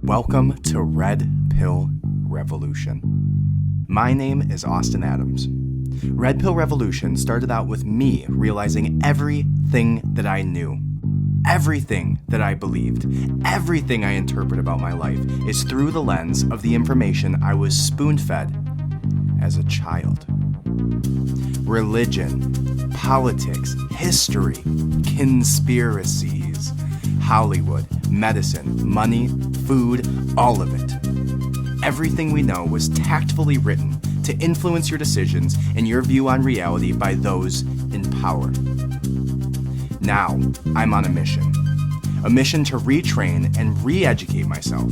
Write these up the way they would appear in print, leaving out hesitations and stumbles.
Welcome to Red Pill Revolution. My name is Austin Adams. Red Pill Revolution started out with me realizing everything that I knew, everything that I believed, everything I interpret about my life is through the lens of the information I was spoon-fed as a child. Religion, politics, history, conspiracies, Hollywood, medicine, money, food, all of it. Everything we know was tactfully written to influence your decisions and your view on reality by those in power. Now, I'm on a mission to retrain and re-educate myself,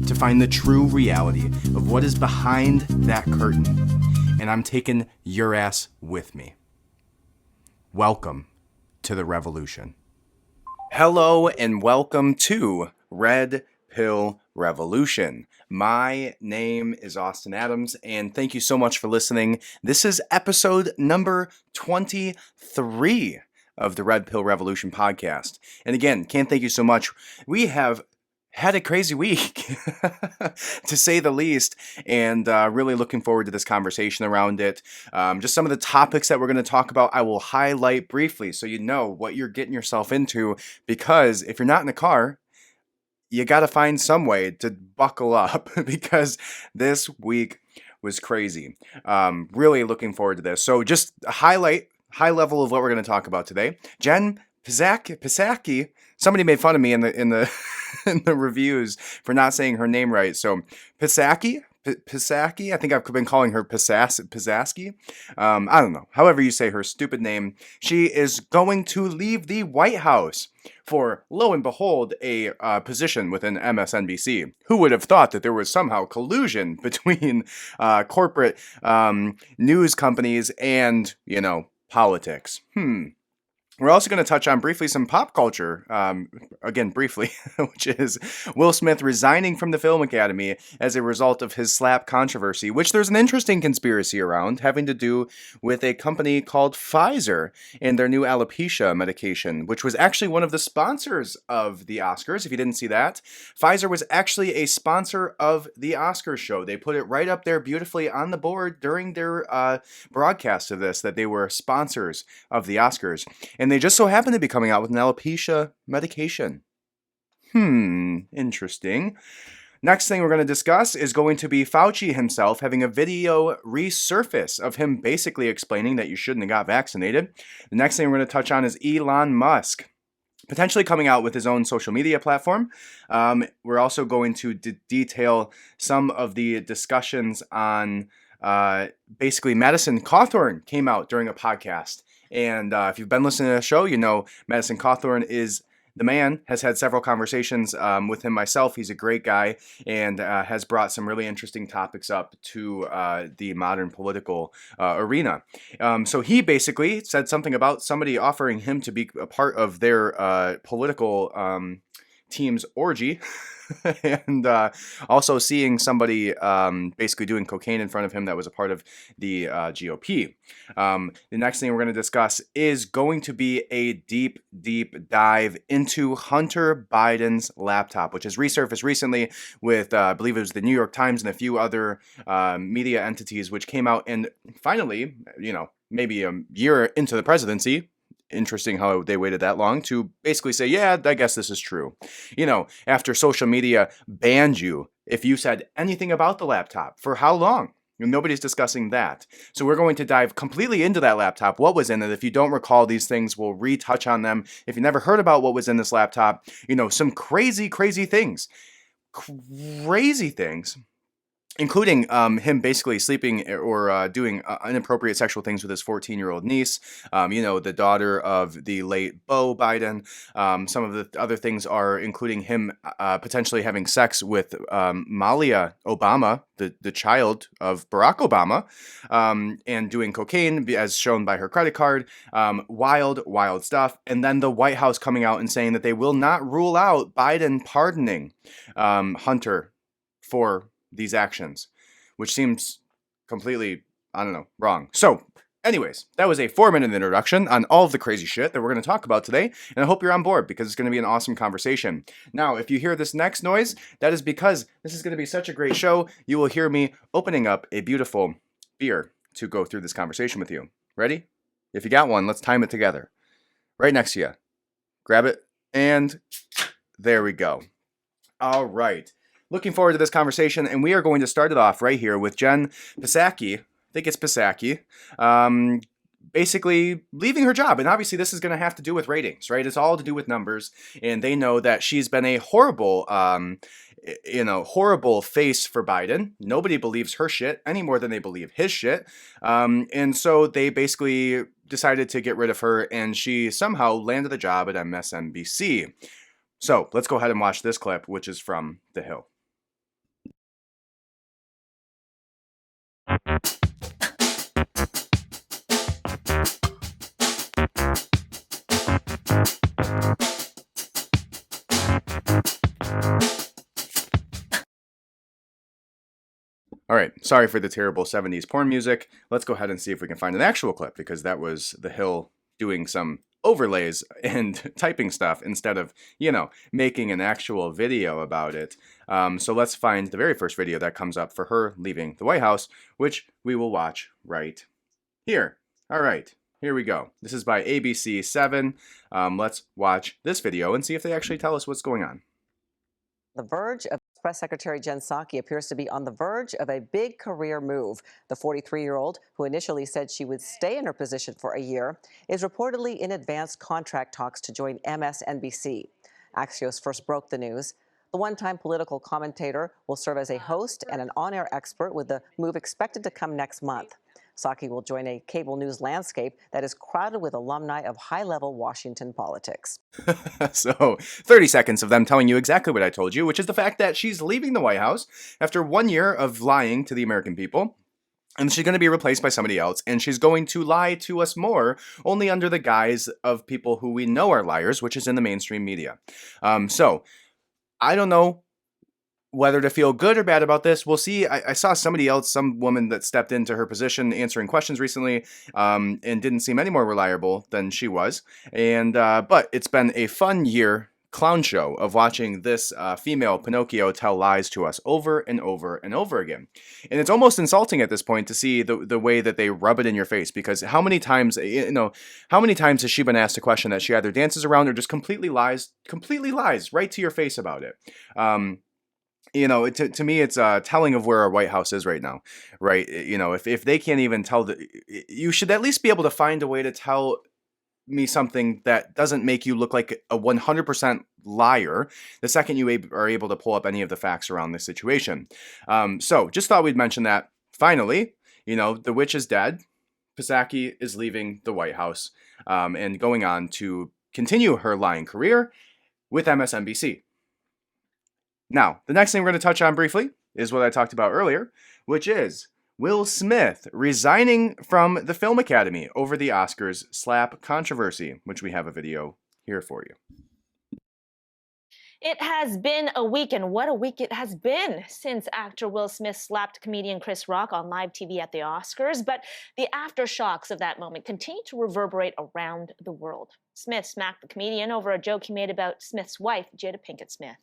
to find the true reality of what is behind that curtain, and I'm taking your ass with me. Welcome to the revolution. Hello and welcome to Red Pill Revolution. My name is Austin Adams, and thank you so much for listening. This is episode number 23 of the Red Pill Revolution podcast. And again, can't thank you so much. We have had a crazy week, to say the least, and really looking forward to this conversation around it. Just some of the topics that we're going to talk about, I will highlight briefly so you know what you're getting yourself into, because if you're not in a car, you got to find some way to buckle up because this week was crazy. Really looking forward to this. So just a high level of what we're going to talk about today. Jen Psaki, somebody made fun of me in the in the reviews for not saying her name right. So Psaki, I think I've been calling her Psaski. I don't know. However you say her stupid name, she is going to leave the White House for, lo and behold, a position within MSNBC. Who would have thought that there was somehow collusion between corporate news companies and, politics? We're also going to touch on briefly some pop culture, again, briefly, which is Will Smith resigning from the Film Academy as a result of his slap controversy, which there's an interesting conspiracy around having to do with a company called Pfizer and their new alopecia medication, which was actually one of the sponsors of the Oscars. If you didn't see that, Pfizer was actually a sponsor of the Oscars show. They put it right up there beautifully on the board during their broadcast of this, that they were sponsors of the Oscars. And they just so happen to be coming out with an alopecia medication. Interesting. Next thing we're going to discuss is going to be Fauci himself having a video resurface of him basically explaining that you shouldn't have got vaccinated. The next thing we're going to touch on is Elon Musk potentially coming out with his own social media platform. We're also going to detail some of the discussions on basically Madison Cawthorn came out during a podcast. And if you've been listening to the show, you know Madison Cawthorn is the man, has had several conversations with him myself. He's a great guy and has brought some really interesting topics up to the modern political arena. So he basically said something about somebody offering him to be a part of their political team's orgy. And also seeing somebody basically doing cocaine in front of him that was a part of the GOP. The next thing we're going to discuss is going to be a deep dive into Hunter Biden's laptop, which has resurfaced recently with, I believe it was the New York Times and a few other media entities, which came out and finally, maybe a year into the presidency. Interesting how they waited that long to basically say, yeah, I guess this is true. After social media banned you if you said anything about the laptop. For how long? Nobody's discussing that. So we're going to dive completely into that laptop, what was in it. If you don't recall these things, we'll retouch on them. If you never heard about what was in this laptop, some crazy things. Crazy things. Including him basically sleeping or doing inappropriate sexual things with his 14-year-old niece, the daughter of the late Beau Biden. Some of the other things are including him potentially having sex with Malia Obama, the child of Barack Obama, and doing cocaine as shown by her credit card. Wild stuff. And then the White House coming out and saying that they will not rule out Biden pardoning Hunter for these actions, which seems completely, wrong. So Anyways, that was a 4-minute introduction on all of the crazy shit that we're going to talk about today, and I hope you're on board because it's going to be an awesome conversation. Now, if you hear this next noise, that is because this is going to be such a great show. You will hear me opening up a beautiful beer to go through this conversation with you. Ready? If you got one, let's time it together. Right next to you. Grab it, and there we go. All right. Looking forward to this conversation, and we are going to start it off right here with Jen Psaki. I think it's Psaki, basically leaving her job. And obviously this is going to have to do with ratings, right? It's all to do with numbers. And they know that she's been a horrible, horrible face for Biden. Nobody believes her shit any more than they believe his shit. And so they basically decided to get rid of her, and she somehow landed a job at MSNBC. So let's go ahead and watch this clip, which is from The Hill. All right, sorry for the terrible 70s porn music. Let's go ahead and see if we can find an actual clip, because that was The Hill doing some overlays and typing stuff instead of, making an actual video about it. So let's find the very first video that comes up for her leaving the White House, which we will watch right here. All right, here we go. This is by ABC 7. Let's watch this video and see if they actually tell us what's going on. The verge of Press Secretary Jen Psaki appears to be on the verge of a big career move. The 43-year-old, who initially said she would stay in her position for a year, is reportedly in advanced contract talks to join MSNBC. Axios first broke the news. The one-time political commentator will serve as a host and an on-air expert, with the move expected to come next month. Psaki will join a cable news landscape that is crowded with alumni of high-level Washington politics. So 30 seconds of them telling you exactly what I told you, which is the fact that she's leaving the White House after 1 year of lying to the American people. And she's going to be replaced by somebody else, and she's going to lie to us more, only under the guise of people who we know are liars, which is in the mainstream media. So I don't know whether to feel good or bad about this. We'll see. I saw somebody else, some woman that stepped into her position answering questions recently, and didn't seem any more reliable than she was. And but it's been a fun year clown show of watching this female Pinocchio tell lies to us over and over and over again. And it's almost insulting at this point to see the way that they rub it in your face, because how many times has she been asked a question that she either dances around or just completely lies right to your face about it. To me, it's telling of where our White House is right now, right? If they can't even tell, you should at least be able to find a way to tell me something that doesn't make you look like a 100% liar the second you are able to pull up any of the facts around this situation. So just thought we'd mention that. Finally, the witch is dead. Psaki is leaving the White House and going on to continue her lying career with MSNBC. Now, the next thing we're going to touch on briefly is what I talked about earlier, which is Will Smith resigning from the Film Academy over the Oscars slap controversy, which we have a video here for you. It has been a week, and what a week it has been since actor Will Smith slapped comedian Chris Rock on live TV at the Oscars. But the aftershocks of that moment continue to reverberate around the world. Smith smacked the comedian over a joke he made about Smith's wife, Jada Pinkett Smith.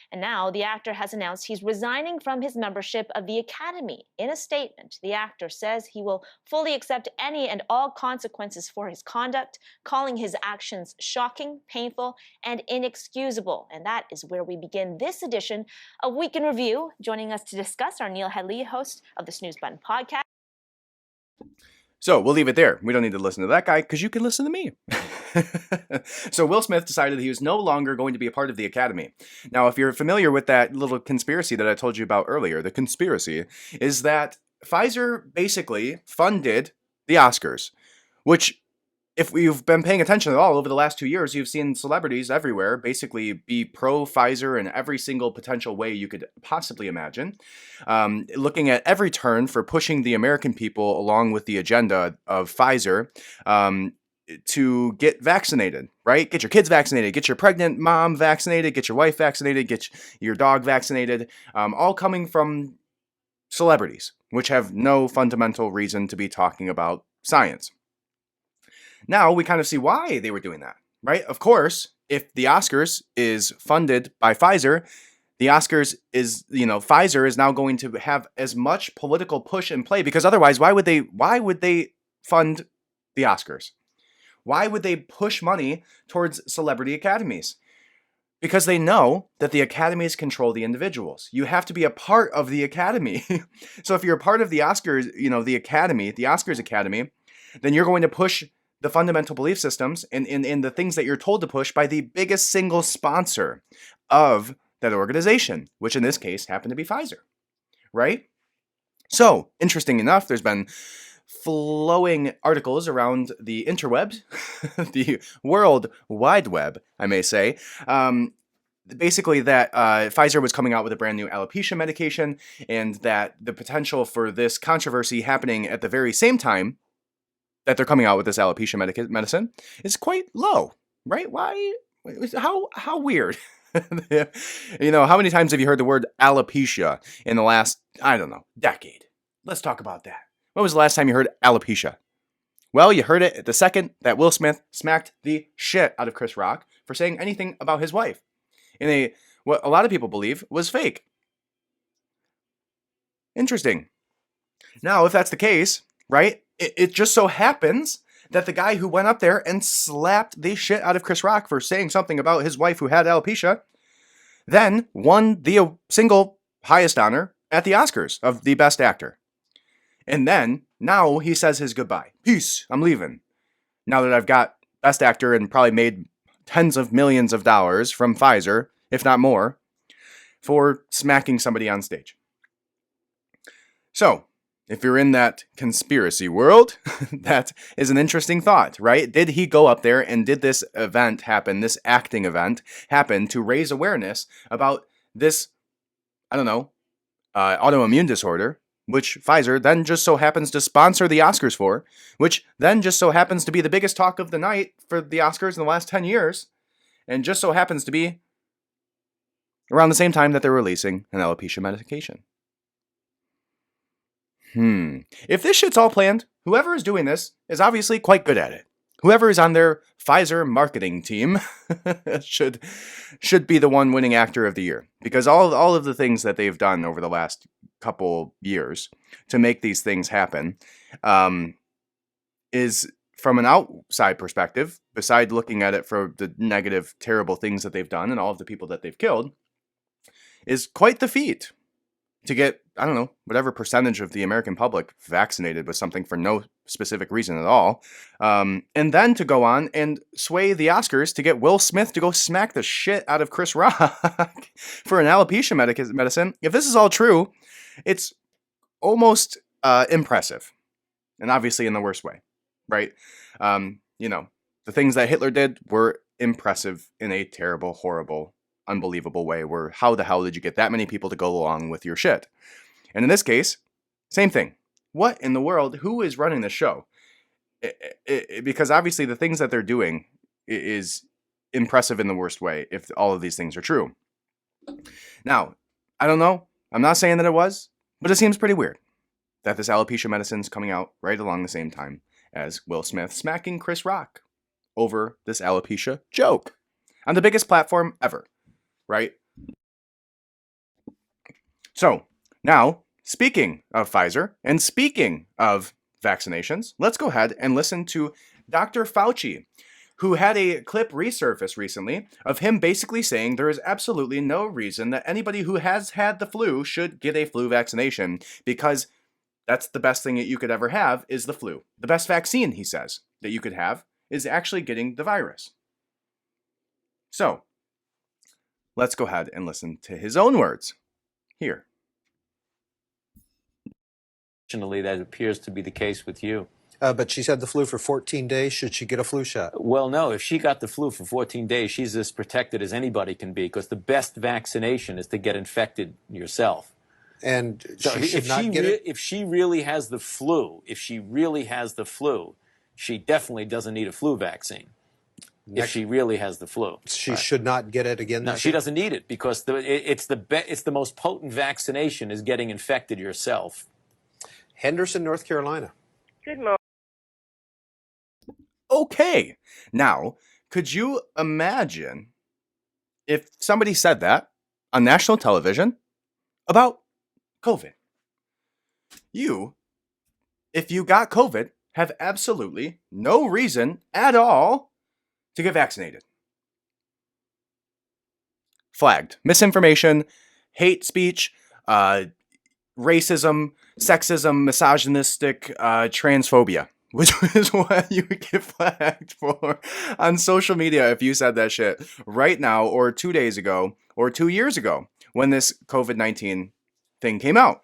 And now the actor has announced he's resigning from his membership of the Academy. In a statement, the actor says he will fully accept any and all consequences for his conduct, calling his actions shocking, painful, and inexcusable. And that is where we begin this edition of Week in Review. Joining us to discuss are Neil Headley, host of the Snooze Button podcast. So we'll leave it there. We don't need to listen to that guy because you can listen to me. So Will Smith decided he was no longer going to be a part of the Academy. Now, if you're familiar with that little conspiracy that I told you about earlier, the conspiracy is that Pfizer basically funded the Oscars, which, if you've been paying attention at all over the last 2 years, you've seen celebrities everywhere basically be pro-Pfizer in every single potential way you could possibly imagine, looking at every turn for pushing the American people along with the agenda of Pfizer to get vaccinated, right? Get your kids vaccinated, get your pregnant mom vaccinated, get your wife vaccinated, get your dog vaccinated, all coming from celebrities, which have no fundamental reason to be talking about science. Now we kind of see why they were doing that, right? Of course, if the Oscars is funded by Pfizer, the Oscars is, Pfizer is now going to have as much political push and play, because otherwise, why would they fund the Oscars? Why would they push money towards celebrity academies? Because they know that the academies control the individuals. You have to be a part of the academy. So if you're a part of the Oscars, the academy, the Oscars Academy, then you're going to push the fundamental belief systems and the things that you're told to push by the biggest single sponsor of that organization, which in this case happened to be Pfizer, right? So, interesting enough, there's been flowing articles around the interwebs, the World Wide Web, I may say, basically that Pfizer was coming out with a brand new alopecia medication, and that the potential for this controversy happening at the very same time that they're coming out with this alopecia medicine is quite low, right? Why? How weird. How many times have you heard the word alopecia in the last, decade? Let's talk about that. When was the last time you heard alopecia? Well, you heard it the second that Will Smith smacked the shit out of Chris Rock for saying anything about his wife in what a lot of people believe was fake. Interesting. Now, if that's the case, right, it just so happens that the guy who went up there and slapped the shit out of Chris Rock for saying something about his wife who had alopecia then won the single highest honor at the Oscars of the Best Actor. And then, now he says his goodbye. Peace, I'm leaving. Now that I've got Best Actor and probably made tens of millions of dollars from Pfizer, if not more, for smacking somebody on stage. So, if you're in that conspiracy world, that is an interesting thought, right? Did he go up there and did this event happen, this acting event happen to raise awareness about this, autoimmune disorder, which Pfizer then just so happens to sponsor the Oscars for, which then just so happens to be the biggest talk of the night for the Oscars in the last 10 years, and just so happens to be around the same time that they're releasing an alopecia medication. If this shit's all planned, whoever is doing this is obviously quite good at it. Whoever is on their Pfizer marketing team should be the one winning actor of the year, because all of the things that they've done over the last couple years to make these things happen is, from an outside perspective, beside looking at it for the negative, terrible things that they've done and all of the people that they've killed, is quite the feat. To get, whatever percentage of the American public vaccinated with something for no specific reason at all. And then to go on and sway the Oscars to get Will Smith to go smack the shit out of Chris Rock for an alopecia medicine. If this is all true, it's almost impressive. And obviously in the worst way, right? The things that Hitler did were impressive in a terrible, horrible, unbelievable way, where how the hell did you get that many people to go along with your shit? And in this case, same thing. What in the world? Who is running the show? Because obviously the things that they're doing is impressive in the worst way if all of these things are true. Now, I don't know. I'm not saying that it was, but it seems pretty weird that this alopecia medicine's coming out right along the same time as Will Smith smacking Chris Rock over this alopecia joke on the biggest platform ever. Right? So, now, speaking of Pfizer, and speaking of vaccinations, let's go ahead and listen to Dr. Fauci, who had a clip resurface recently of him basically saying there is absolutely no reason that anybody who has had the flu should get a flu vaccination, because that's the best thing that you could ever have is the flu. The best vaccine, he says, that you could have is actually getting the virus. So, let's go ahead and listen to his own words here. Fortunately, that appears to be the case with you. But she's had the flu for 14 days. Should she get a flu shot? Well, no. If she got the flu for 14 days, she's as protected as anybody can be, because the best vaccination is to get infected yourself. And So she should not get it? if she really has the flu, she definitely doesn't need a flu vaccine. If she really has the flu, She should not get it again. no, she doesn't need it, because it's the most potent vaccination is getting infected yourself. Henderson, North Carolina. Good morning. okay. Now, could you imagine if somebody said that on national television about COVID? You, if you got COVID, have absolutely no reason at all to get vaccinated. Flagged. Misinformation, hate speech, racism, sexism, misogynistic, transphobia, which is what you would get flagged for on social media if you said that shit right now, or 2 days ago, or 2 years ago when this COVID-19 thing came out.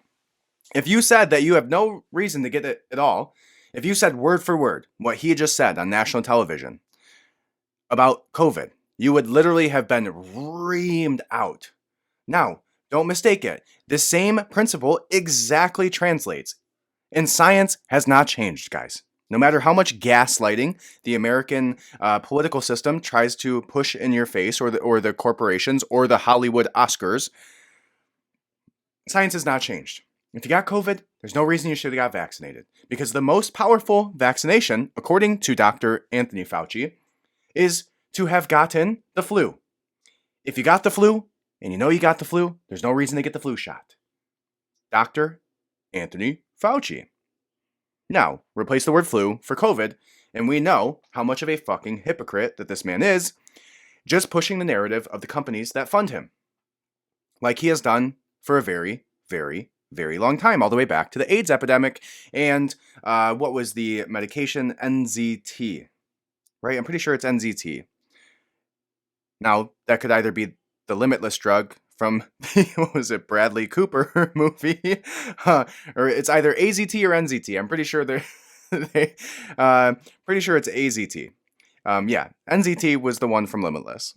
If you said that you have no reason to get it at all, if you said word for word what he just said on national television about COVID, you would literally have been reamed out. Now, don't mistake it. The same principle exactly translates. And science has not changed, guys. No matter how much gaslighting the American political system tries to push in your face, or the corporations, or the Hollywood Oscars, science has not changed. If you got COVID, there's no reason you should have got vaccinated. Because the most powerful vaccination, according to Dr. Anthony Fauci, is to have gotten the flu. If you got the flu, and you know you got the flu, there's no reason to get the flu shot. Dr. Anthony Fauci. Now, replace the word flu for COVID, and we know how much of a fucking hypocrite that this man is, just pushing the narrative of the companies that fund him. Like he has done for a very, very, very long time, all the way back to the AIDS epidemic and what was the medication? NZT. Right? I'm pretty sure it's NZT. Now, that could either be the Limitless drug from the, what was it, Bradley Cooper movie, or it's either AZT or NZT. I'm pretty sure pretty sure it's AZT. Yeah, NZT was the one from Limitless.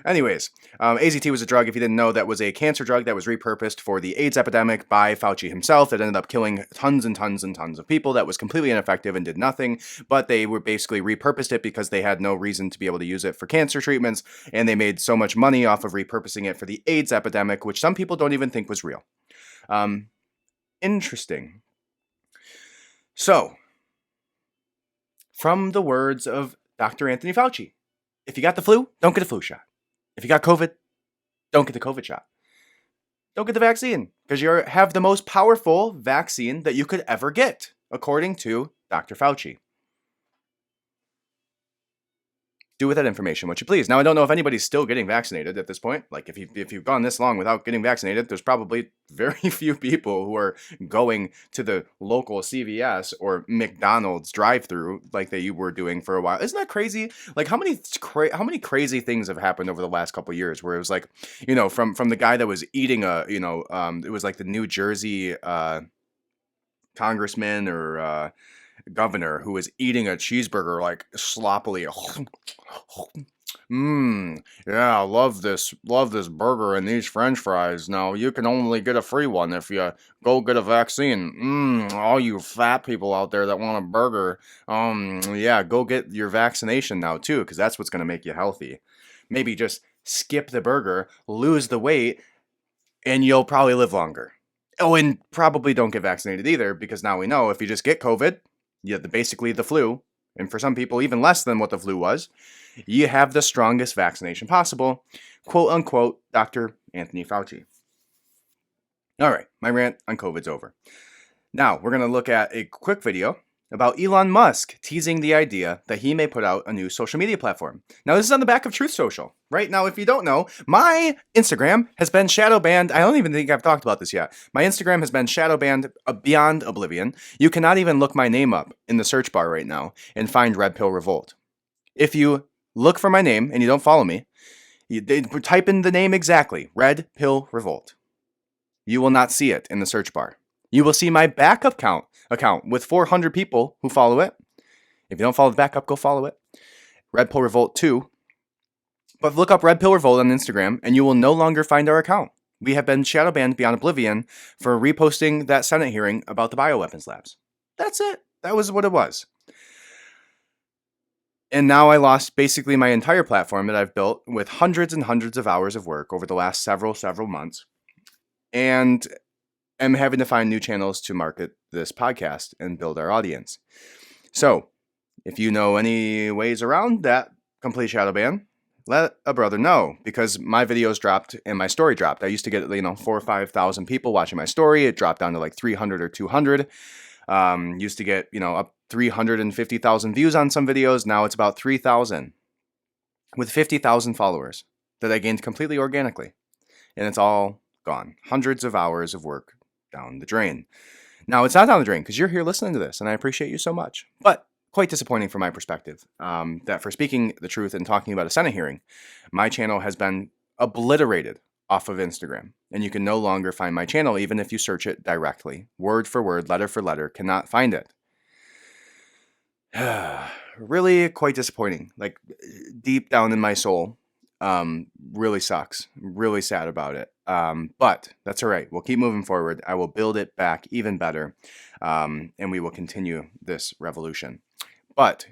Anyways, AZT was a drug, if you didn't know, that was a cancer drug that was repurposed for the AIDS epidemic by Fauci himself. That ended up killing tons and tons and tons of people. That was completely ineffective and did nothing. But they were basically repurposed it because they had no reason to be able to use it for cancer treatments. And they made so much money off of repurposing it for the AIDS epidemic, which some people don't even think was real. Interesting. So, from the words of Dr. Anthony Fauci, if you got the flu, don't get a flu shot. If you got COVID, don't get the COVID shot. Don't get the vaccine, because you have the most powerful vaccine that you could ever get, according to Dr. Fauci. Do with that information what you please. Now, I don't know if anybody's still getting vaccinated at this point. Like, if you've gone this long without getting vaccinated, there's probably very few people who are going to the local CVS or McDonald's drive-through like they were doing for a while. Isn't that crazy? Like, how many crazy things have happened over the last couple of years? Where it was like, from the guy that was eating it was like the New Jersey congressman or governor who was eating a cheeseburger like sloppily. Yeah, I love this burger and these French fries. Now you can only get a free one if you go get a vaccine. All you fat people out there that want a burger, yeah, go get your vaccination now too, because that's what's gonna make you healthy. Maybe just skip the burger, lose the weight, and you'll probably live longer. Oh, and probably don't get vaccinated either, because now we know if you just get COVID, basically the flu, and for some people even less than what the flu was, you have the strongest vaccination possible, quote unquote, Dr. Anthony Fauci. All right, my rant on COVID's over. Now we're going to look at a quick video about Elon Musk teasing the idea that he may put out a new social media platform. Now, this is on the back of Truth Social. Right now, if you don't know, my Instagram has been shadow banned. I don't even think I've talked about this yet. My Instagram has been shadow banned beyond oblivion. You cannot even look my name up in the search bar right now and find Red Pill Revolt. If you look for my name and you don't follow me, they type in the name exactly, Red Pill Revolt. You will not see it in the search bar. You will see my backup account with 400 people who follow it. If you don't follow the backup, go follow it. Red Pill Revolt 2. But look up Red Pill Revolt on Instagram and you will no longer find our account. We have been shadow banned beyond oblivion for reposting that Senate hearing about the bioweapons labs. That's it. That was what it was. And now I lost basically my entire platform that I've built with hundreds and hundreds of hours of work over the last several months. And I'm having to find new channels to market this podcast and build our audience. So, if you know any ways around that complete shadow ban, let a brother know, because my videos dropped and my story dropped. I used to get 4,000 or 5,000 people watching my story. It dropped down to like 300 or 200. Used to get up 350,000 views on some videos. Now it's about 3,000 with 50,000 followers that I gained completely organically, and it's all gone. Hundreds of hours of work down the drain. Now, it's not down the drain because you're here listening to this, and I appreciate you so much. But quite disappointing from my perspective that for speaking the truth and talking about a Senate hearing, my channel has been obliterated off of Instagram. And you can no longer find my channel, even if you search it directly. Word for word, letter for letter, cannot find it. Really quite disappointing. Like, deep down in my soul, really sucks. Really sad about it. But that's all right. We'll keep moving forward. I will build it back even better. And we will continue this revolution. But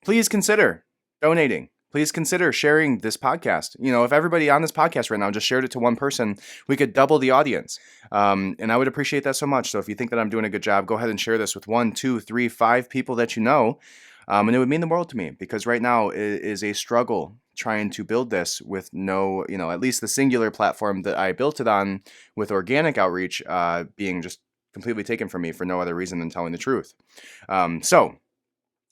please consider donating. Please consider sharing this podcast. If everybody on this podcast right now just shared it to one person, we could double the audience. And I would appreciate that so much. So if you think that I'm doing a good job, go ahead and share this with 1, 2, 3, 5 people that you know. And it would mean the world to me, because right now it is a struggle trying to build this with no, at least the singular platform that I built it on with organic outreach being just completely taken from me for no other reason than telling the truth. So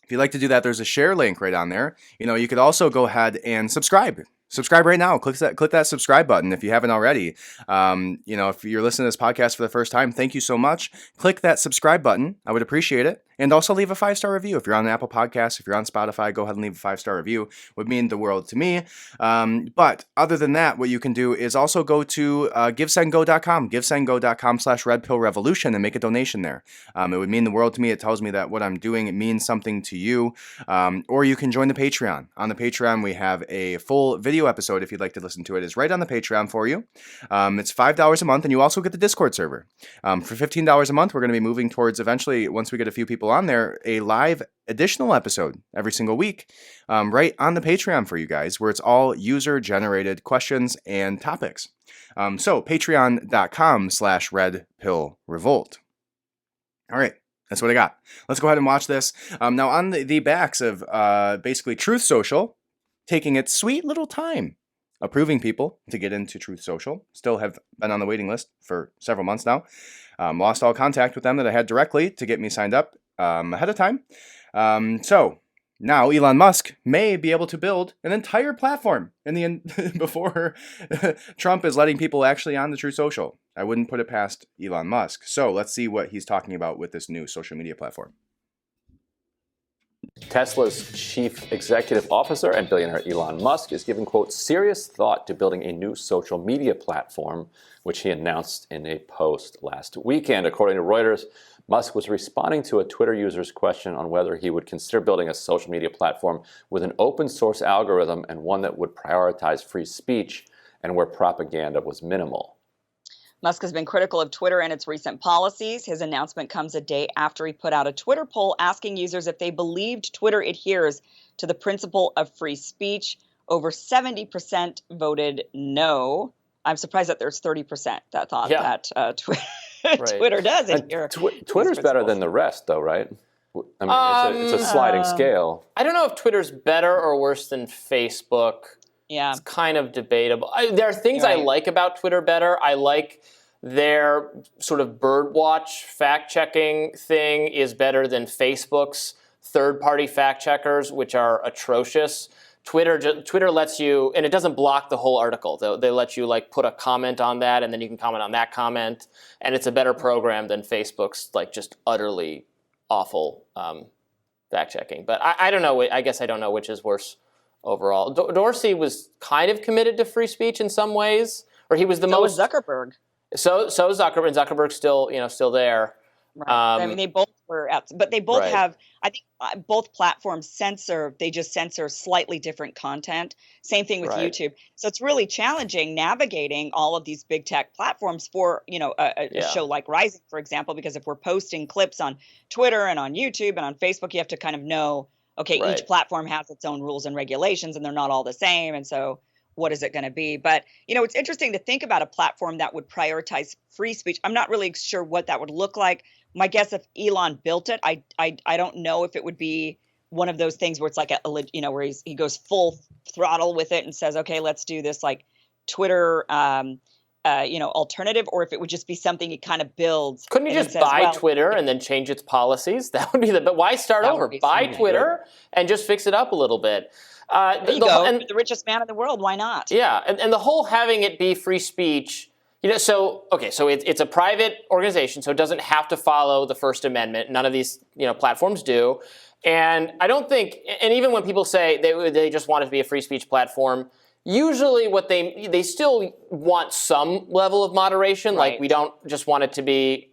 if you'd like to do that, there's a share link right on there. You could also go ahead and subscribe. Subscribe right now. Click that subscribe button if you haven't already. If you're listening to this podcast for the first time, thank you so much. Click that subscribe button. I would appreciate it. And also leave a 5-star review. If you're on Apple Podcasts, if you're on Spotify, go ahead and leave a 5-star review. Would mean the world to me. But other than that, what you can do is also go to givesendgo.com, givesendgo.com/redpillrevolution and make a donation there. It would mean the world to me. It tells me that what I'm doing, it means something to you. Or you can join the Patreon. On the Patreon, we have a full video episode, if you'd like to listen to it, is right on the Patreon for you. It's $5 a month, and you also get the Discord server. For $15 a month, we're going to be moving towards eventually, once we get a few people on there, a live additional episode every single week right on the Patreon for you guys, where it's all user-generated questions and topics. So patreon.com/redpillrevolt. All right. That's what I got. Let's go ahead and watch this. Now, on the backs of basically Truth Social, taking its sweet little time approving people to get into Truth Social. Still have been on the waiting list for several months now. Lost all contact with them that I had directly to get me signed up ahead of time. So now Elon Musk may be able to build an entire platform before Trump is letting people actually on the Truth Social. I wouldn't put it past Elon Musk. So let's see what he's talking about with this new social media platform. Tesla's chief executive officer and billionaire Elon Musk is giving, quote, serious thought to building a new social media platform, which he announced in a post last weekend. According to Reuters, Musk was responding to a Twitter user's question on whether he would consider building a social media platform with an open source algorithm and one that would prioritize free speech and where propaganda was minimal. Musk has been critical of Twitter and its recent policies. His announcement comes a day after he put out a Twitter poll asking users if they believed Twitter adheres to the principle of free speech. Over 70% voted no. I'm surprised that there's 30% that thought that Twitter does adhere. Twitter's better than the rest, though, right? I mean, it's a sliding scale. I don't know if Twitter's better or worse than Facebook. Yeah. It's kind of debatable. There are things I like about Twitter better. I like their sort of birdwatch fact-checking thing is better than Facebook's third-party fact-checkers, which are atrocious. Twitter lets you, and it doesn't block the whole article. They let you like put a comment on that, and then you can comment on that comment, and it's a better program than Facebook's like just utterly awful fact-checking. But I don't know. I guess I don't know which is worse overall. Dorsey was kind of committed to free speech in some ways, or he was the most. So was Zuckerberg. So Zuckerberg, and Zuckerberg's still there. Right. I mean, they both were out, but they both have. I think both platforms censor. They just censor slightly different content. Same thing with YouTube. So it's really challenging navigating all of these big tech platforms for a show like Rising, for example, because if we're posting clips on Twitter and on YouTube and on Facebook, you have to kind of know. Okay, each platform has its own rules and regulations, and they're not all the same. And so what is it going to be? But, it's interesting to think about a platform that would prioritize free speech. I'm not really sure what that would look like. My guess, if Elon built it, I don't know if it would be one of those things where it's like where he goes full throttle with it and says, okay, let's do this like Twitter, alternative, or if it would just be something he kind of builds. Couldn't you just buy Twitter and then change its policies? That would be but why start over? Buy Twitter and just fix it up a little bit. There you go. And the richest man in the world. Why not? Yeah, and the whole having it be free speech. So it's a private organization, so it doesn't have to follow the First Amendment. None of these platforms do, and I don't think. And even when people say they just want it to be a free speech platform, usually what they still want some level of moderation. Right. Like we don't just want it to be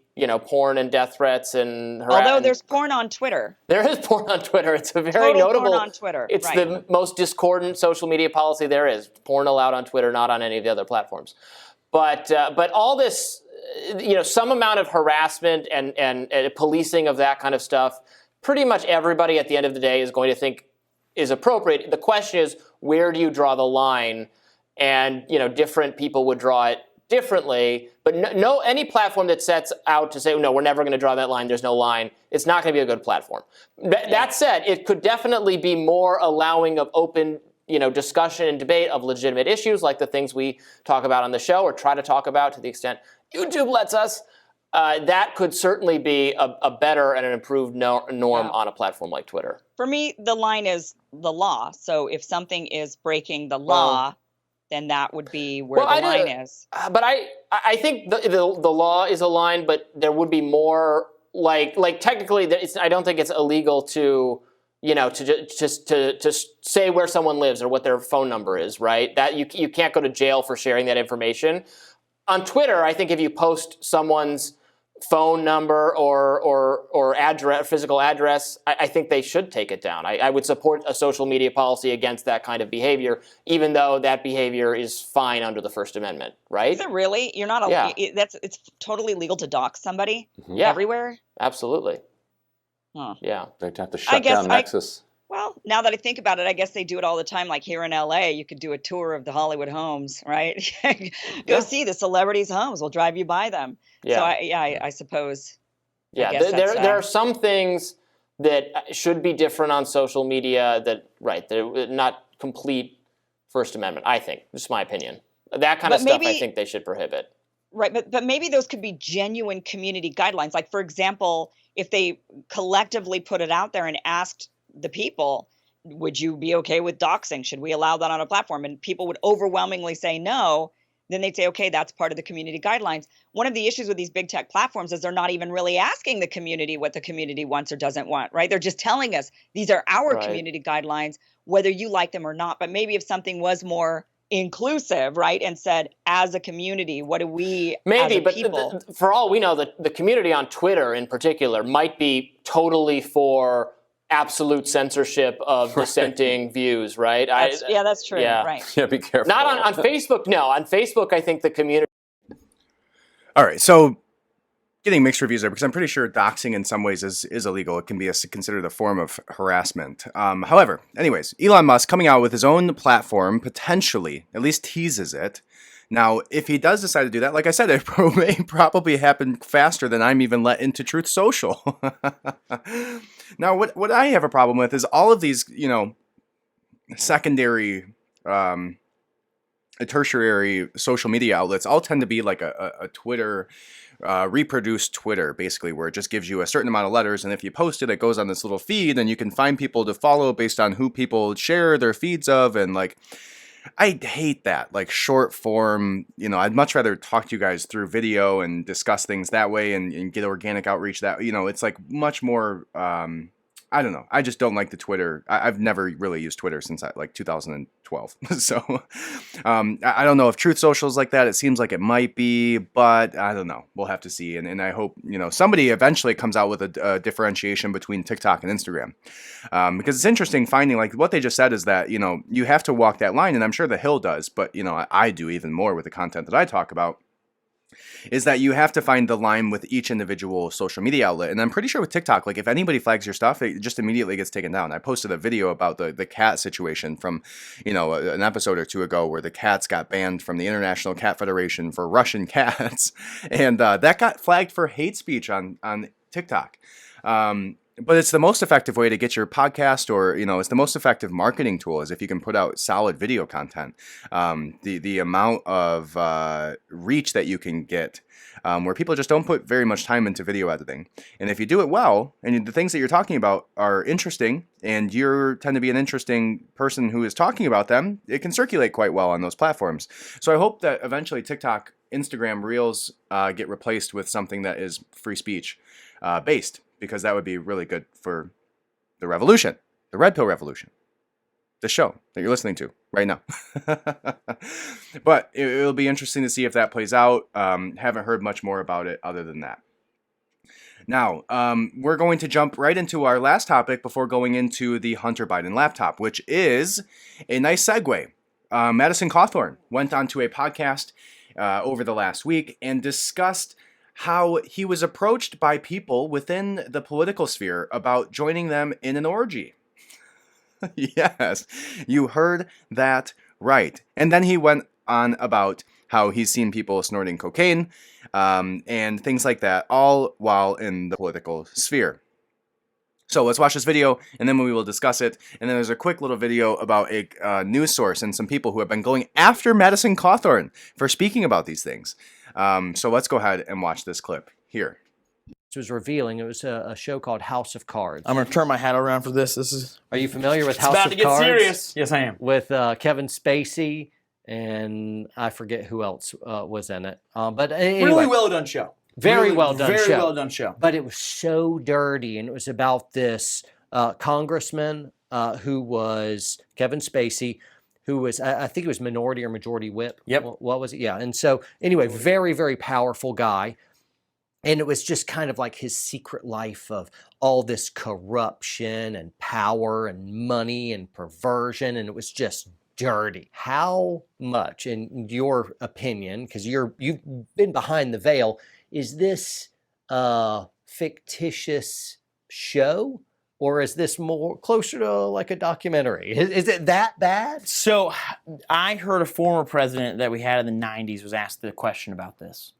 porn and death threats and harassment. Although there's porn on Twitter. There is porn on Twitter. It's a very Total notable. Porn on Twitter. It's right. the most discordant social media policy there is. Porn allowed on Twitter, not on any of the other platforms. But all this, some amount of harassment and policing of that kind of stuff, pretty much everybody at the end of the day is going to think is appropriate. The question is, where do you draw the line? And different people would draw it differently. But any platform that sets out to say, no, we're never going to draw that line, there's no line, it's not going to be a good platform. That said, it could definitely be more allowing of open discussion and debate of legitimate issues like the things we talk about on the show or try to talk about to the extent YouTube lets us. That could certainly be a better and an improved norm on a platform like Twitter. For me, the line is the law. So if something is breaking the law, then that would be where the line is. But I think the law is a line, but there would be more like technically, I don't think it's illegal to to say where someone lives or what their phone number is, right? That you can't go to jail for sharing that information. On Twitter, I think if you post someone's phone number or address, physical address, I think they should take it down. I would support a social media policy against that kind of behavior, even though that behavior is fine under the First Amendment, right? Is it really? You're not. Yeah. It's totally legal to dox somebody everywhere. Absolutely. Huh. Yeah. They'd have to shut down Nexus. Well, now that I think about it, I guess they do it all the time. Like here in LA, you could do a tour of the Hollywood homes, right? Go see the celebrities' homes. We'll drive you by them. Yeah. So I suppose. Yeah. There are some things that should be different on social media they're not complete First Amendment, I think. Just my opinion. That kind of stuff I think they should prohibit. Right, but maybe those could be genuine community guidelines. Like, for example, if they collectively put it out there and asked the people, would you be okay with doxing? Should we allow that on a platform? And people would overwhelmingly say no. Then they'd say, okay, that's part of the community guidelines. One of the issues with these big tech platforms is they're not even really asking the community what the community wants or doesn't want, right? They're just telling us these are our community guidelines, whether you like them or not. But maybe if something was more inclusive, right, and said, as a community, what do we as a people? But for all we know, the community on Twitter in particular might be totally for absolute censorship of dissenting views, right? That's true. Yeah. Right. Yeah, be careful. Not on Facebook. No, on Facebook, I think the community. All right, so getting mixed reviews there because I'm pretty sure doxing in some ways is illegal. It can be considered a form of harassment. However, anyways, Elon Musk coming out with his own platform, potentially, at least teases it. Now, if he does decide to do that, like I said, it may probably happen faster than I'm even let into Truth Social. Now, what I have a problem with is all of these, secondary, tertiary social media outlets all tend to be like a Twitter, reproduced Twitter, basically, where it just gives you a certain amount of letters, and if you post it, it goes on this little feed, and you can find people to follow based on who people share their feeds of, and I hate that, short form, I'd much rather talk to you guys through video and discuss things that way and get organic outreach that, it's much more, I don't know. I just don't like the Twitter. I've never really used Twitter since 2012. So I don't know if Truth Social is like that. It seems like it might be, but I don't know. We'll have to see. And I hope, somebody eventually comes out with a differentiation between TikTok and Instagram. Because it's interesting finding what they just said is that, you have to walk that line. And I'm sure the Hill does, but, I do even more with the content that I talk about. is that you have to find the line with each individual social media outlet. And I'm pretty sure with TikTok, like if anybody flags your stuff, it just immediately gets taken down. I posted a video about the cat situation from, an episode or two ago where the cats got banned from the International Cat Federation for Russian cats. And that got flagged for hate speech on TikTok. But it's the most effective way to get your podcast, or, it's the most effective marketing tool is if you can put out solid video content. The amount of reach that you can get, where people just don't put very much time into video editing. And if you do it well, and the things that you're talking about are interesting, and you tend to be an interesting person who is talking about them, it can circulate quite well on those platforms. So I hope that eventually TikTok, Instagram Reels get replaced with something that is free speech based, because that would be really good for the revolution, the Red Pill Revolution, the show that you're listening to right now. But it'll be interesting to see if that plays out. Haven't heard much more about it other than that. Now, we're going to jump right into our last topic before going into the Hunter Biden laptop, which is a nice segue. Madison Cawthorn went onto a podcast over the last week and discussed how he was approached by people within the political sphere about joining them in an orgy. Yes, you heard that right. And then he went on about how he's seen people snorting cocaine and things like that, all while in the political sphere. So let's watch this video, and then we will discuss it. And then there's a quick little video about a news source and some people who have been going after Madison Cawthorn for speaking about these things. So let's go ahead and watch this clip here. It was revealing. It was a show called House of Cards. I'm going to turn my hat around for this. Are you familiar with House of Cards? It's about to get serious. Yes, I am. With Kevin Spacey, and I forget who else was in it. But anyway, Really well done show. Very well done show. Very well done show. But it was so dirty, and it was about this congressman who was Kevin Spacey, who was, I think it was minority or majority whip. Yep. What was it? Yeah. And so anyway, very, very powerful guy. And it was just kind of like his secret life of all this corruption and power and money and perversion. And it was just dirty. How much, in your opinion, because you've been behind the veil, is this fictitious show? Or is this more closer to like a documentary? Is it that bad? So I heard a former president that we had in the 90s was asked the question about this.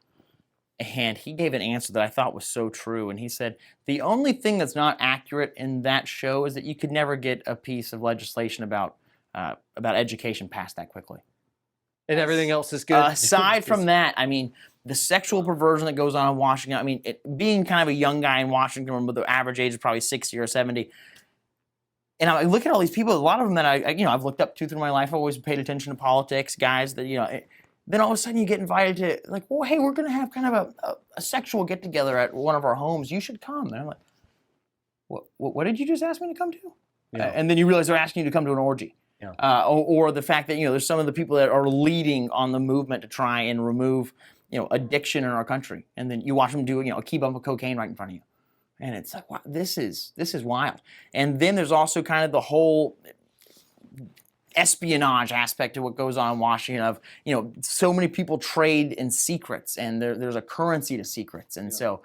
And he gave an answer that I thought was so true. And he said, the only thing that's not accurate in that show is that you could never get a piece of legislation about education passed that quickly. And everything else is good? Aside from that, I mean, the sexual perversion that goes on in Washington, I mean, being kind of a young guy in Washington, with the average age is probably 60 or 70, and I look at all these people, a lot of them that I've looked up to through my life. I've always paid attention to politics, guys that, then all of a sudden you get invited to, like, well, hey, we're going to have kind of a sexual get-together at one of our homes. You should come. And I'm like, what did you just ask me to come to? Yeah. And then you realize they're asking you to come to an orgy. Yeah. Or the fact that, there's some of the people that are leading on the movement to try and remove, addiction in our country. And then you watch them do, a key bump of cocaine right in front of you. And it's like, wow, this is wild. And then there's also kind of the whole espionage aspect of what goes on in Washington of, so many people trade in secrets, and there's a currency to secrets. And so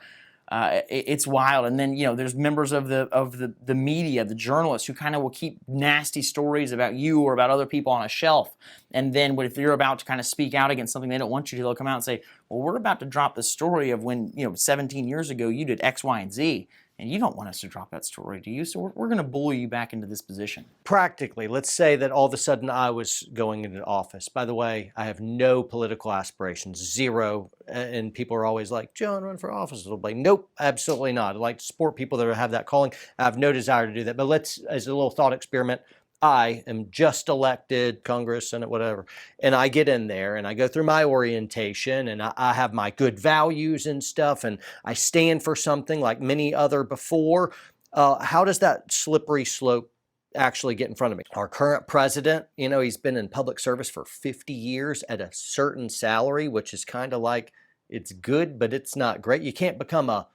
it's wild. And then, there's members of the media, the journalists, who kind of will keep nasty stories about you or about other people on a shelf. And then if you're about to kind of speak out against something they don't want you to, they'll come out and say, well, we're about to drop the story of when, 17 years ago you did X, Y, and Z. And you don't want us to drop that story, do you? So we're going to bully you back into this position. Practically, let's say that all of a sudden I was going into office. By the way, I have no political aspirations, zero. And people are always like, John, run for office. I'll be like, nope, absolutely not. I'd like to support people that have that calling. I have no desire to do that. But let's, as a little thought experiment, I am just elected, Congress, Senate, whatever, and I get in there and I go through my orientation and I have my good values and stuff, and I stand for something like many other before. How does that slippery slope actually get in front of me? Our current president, he's been in public service for 50 years at a certain salary, which is kind of like, it's good, but it's not great. You can't become a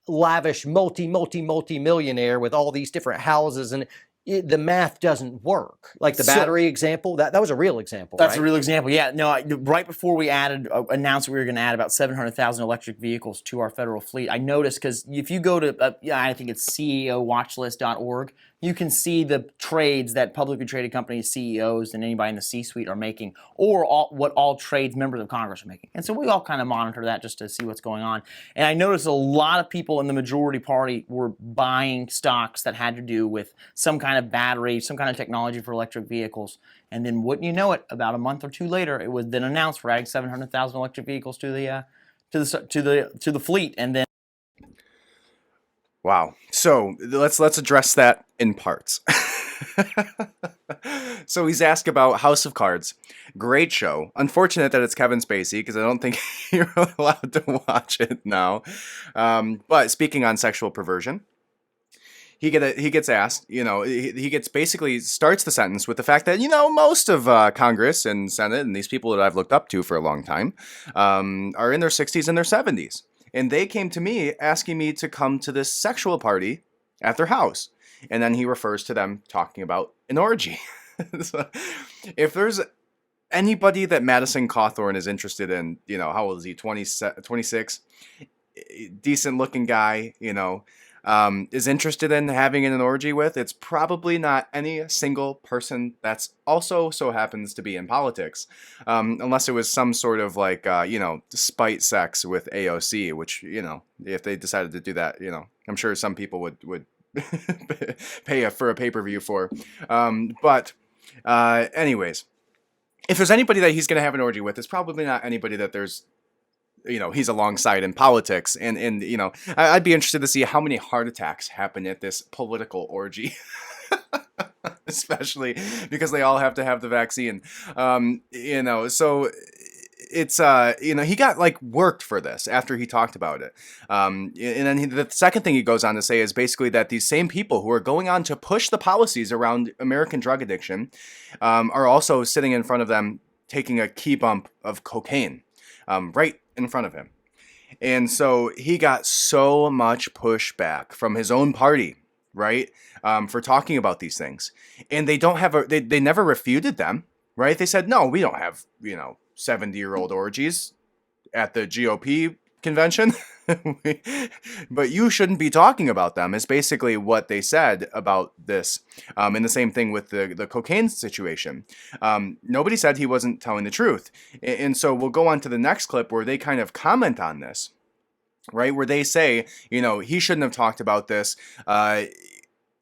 lavish multi-millionaire with all these different houses, and the math doesn't work. Like the So- battery example, that was a real example, That's right? a real example. Yeah, no, right before we announced we were going to add about 700,000 electric vehicles to our federal fleet, I noticed, because if you go to, I think it's ceowatchlist.org, you can see the trades that publicly traded companies, CEOs, and anybody in the C-suite are making, or what all trades members of Congress are making. And so we all kind of monitor that just to see what's going on. And I noticed a lot of people in the majority party were buying stocks that had to do with some kind of battery, some kind of technology for electric vehicles. And then wouldn't you know it, about a month or two later, it was then announced we're adding 700,000 electric vehicles to the fleet, and then. Wow. So let's address that in parts. So he's asked about House of Cards. Great show. Unfortunate that it's Kevin Spacey, because I don't think you're allowed to watch it now. But speaking on sexual perversion, he gets asked, he gets basically starts the sentence with the fact that, most of Congress and Senate and these people that I've looked up to for a long time are in their 60s and their 70s. And they came to me asking me to come to this sexual party at their house. And then he refers to them talking about an orgy. So, if there's anybody that Madison Cawthorn is interested in, how old is he? 26? Decent looking guy, is interested in having an orgy with, it's probably not any single person that's also so happens to be in politics, unless it was some sort of like, spite sex with AOC, which, if they decided to do that, I'm sure some people would pay for a pay-per-view for. But anyways, if there's anybody that he's going to have an orgy with, it's probably not anybody that there's he's alongside in politics. And I'd be interested to see how many heart attacks happen at this political orgy, especially because they all have to have the vaccine. So it's, he got like worked for this after he talked about it. And then the second thing he goes on to say is basically that these same people who are going on to push the policies around American drug addiction are also sitting in front of them taking a key bump of cocaine right in front of him. And so he got so much pushback from his own party, right, for talking about these things. And they don't have they never refuted them, right? They said, no, we don't have, 70-year-old orgies at the GOP convention. But you shouldn't be talking about them, is basically what they said about this. And the same thing with the cocaine situation. Nobody said he wasn't telling the truth. And so we'll go on to the next clip where they kind of comment on this, right? Where they say, he shouldn't have talked about this.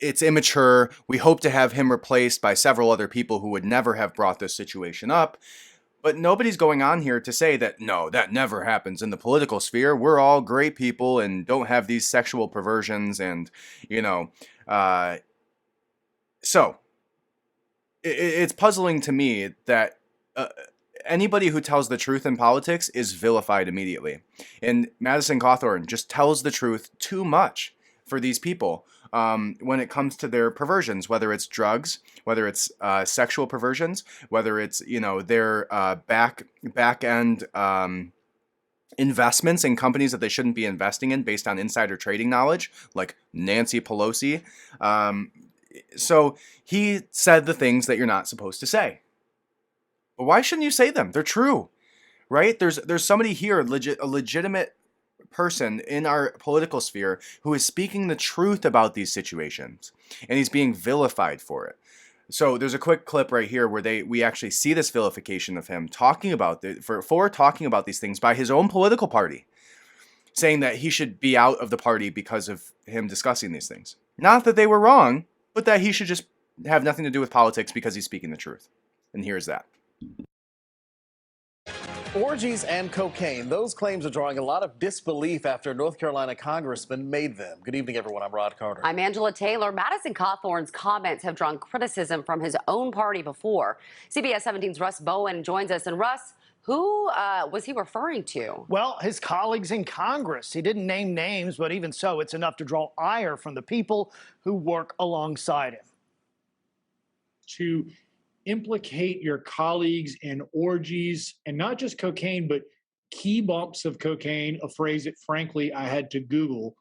It's immature. We hope to have him replaced by several other people who would never have brought this situation up. But nobody's going on here to say that, no, that never happens in the political sphere. We're all great people and don't have these sexual perversions. And, so it's puzzling to me that anybody who tells the truth in politics is vilified immediately. And Madison Cawthorn just tells the truth too much for these people when it comes to their perversions, whether it's drugs, whether it's sexual perversions, whether it's, their back end investments in companies that they shouldn't be investing in based on insider trading knowledge, like Nancy Pelosi. So he said the things that you're not supposed to say. But why shouldn't you say them? They're true, right? There's somebody here, a legitimate person in our political sphere who is speaking the truth about these situations, and he's being vilified for it. So there's a quick clip right here where we actually see this vilification of him talking about for talking about these things by his own political party, saying that he should be out of the party because of him discussing these things. Not that they were wrong, but that he should just have nothing to do with politics because he's speaking the truth. And here's that. Orgies and cocaine. Those claims are drawing a lot of disbelief after a North Carolina congressman made them. Good evening, everyone. I'm Rod Carter. I'm Angela Taylor. Madison Cawthorn's comments have drawn criticism from his own party before. CBS 17's Russ Bowen joins us. And Russ, who was he referring to? Well, his colleagues in Congress. He didn't name names, but even so, it's enough to draw ire from the people who work alongside him. To implicate your colleagues in orgies, and not just cocaine, but key bumps of cocaine, a phrase that, frankly, I had to Google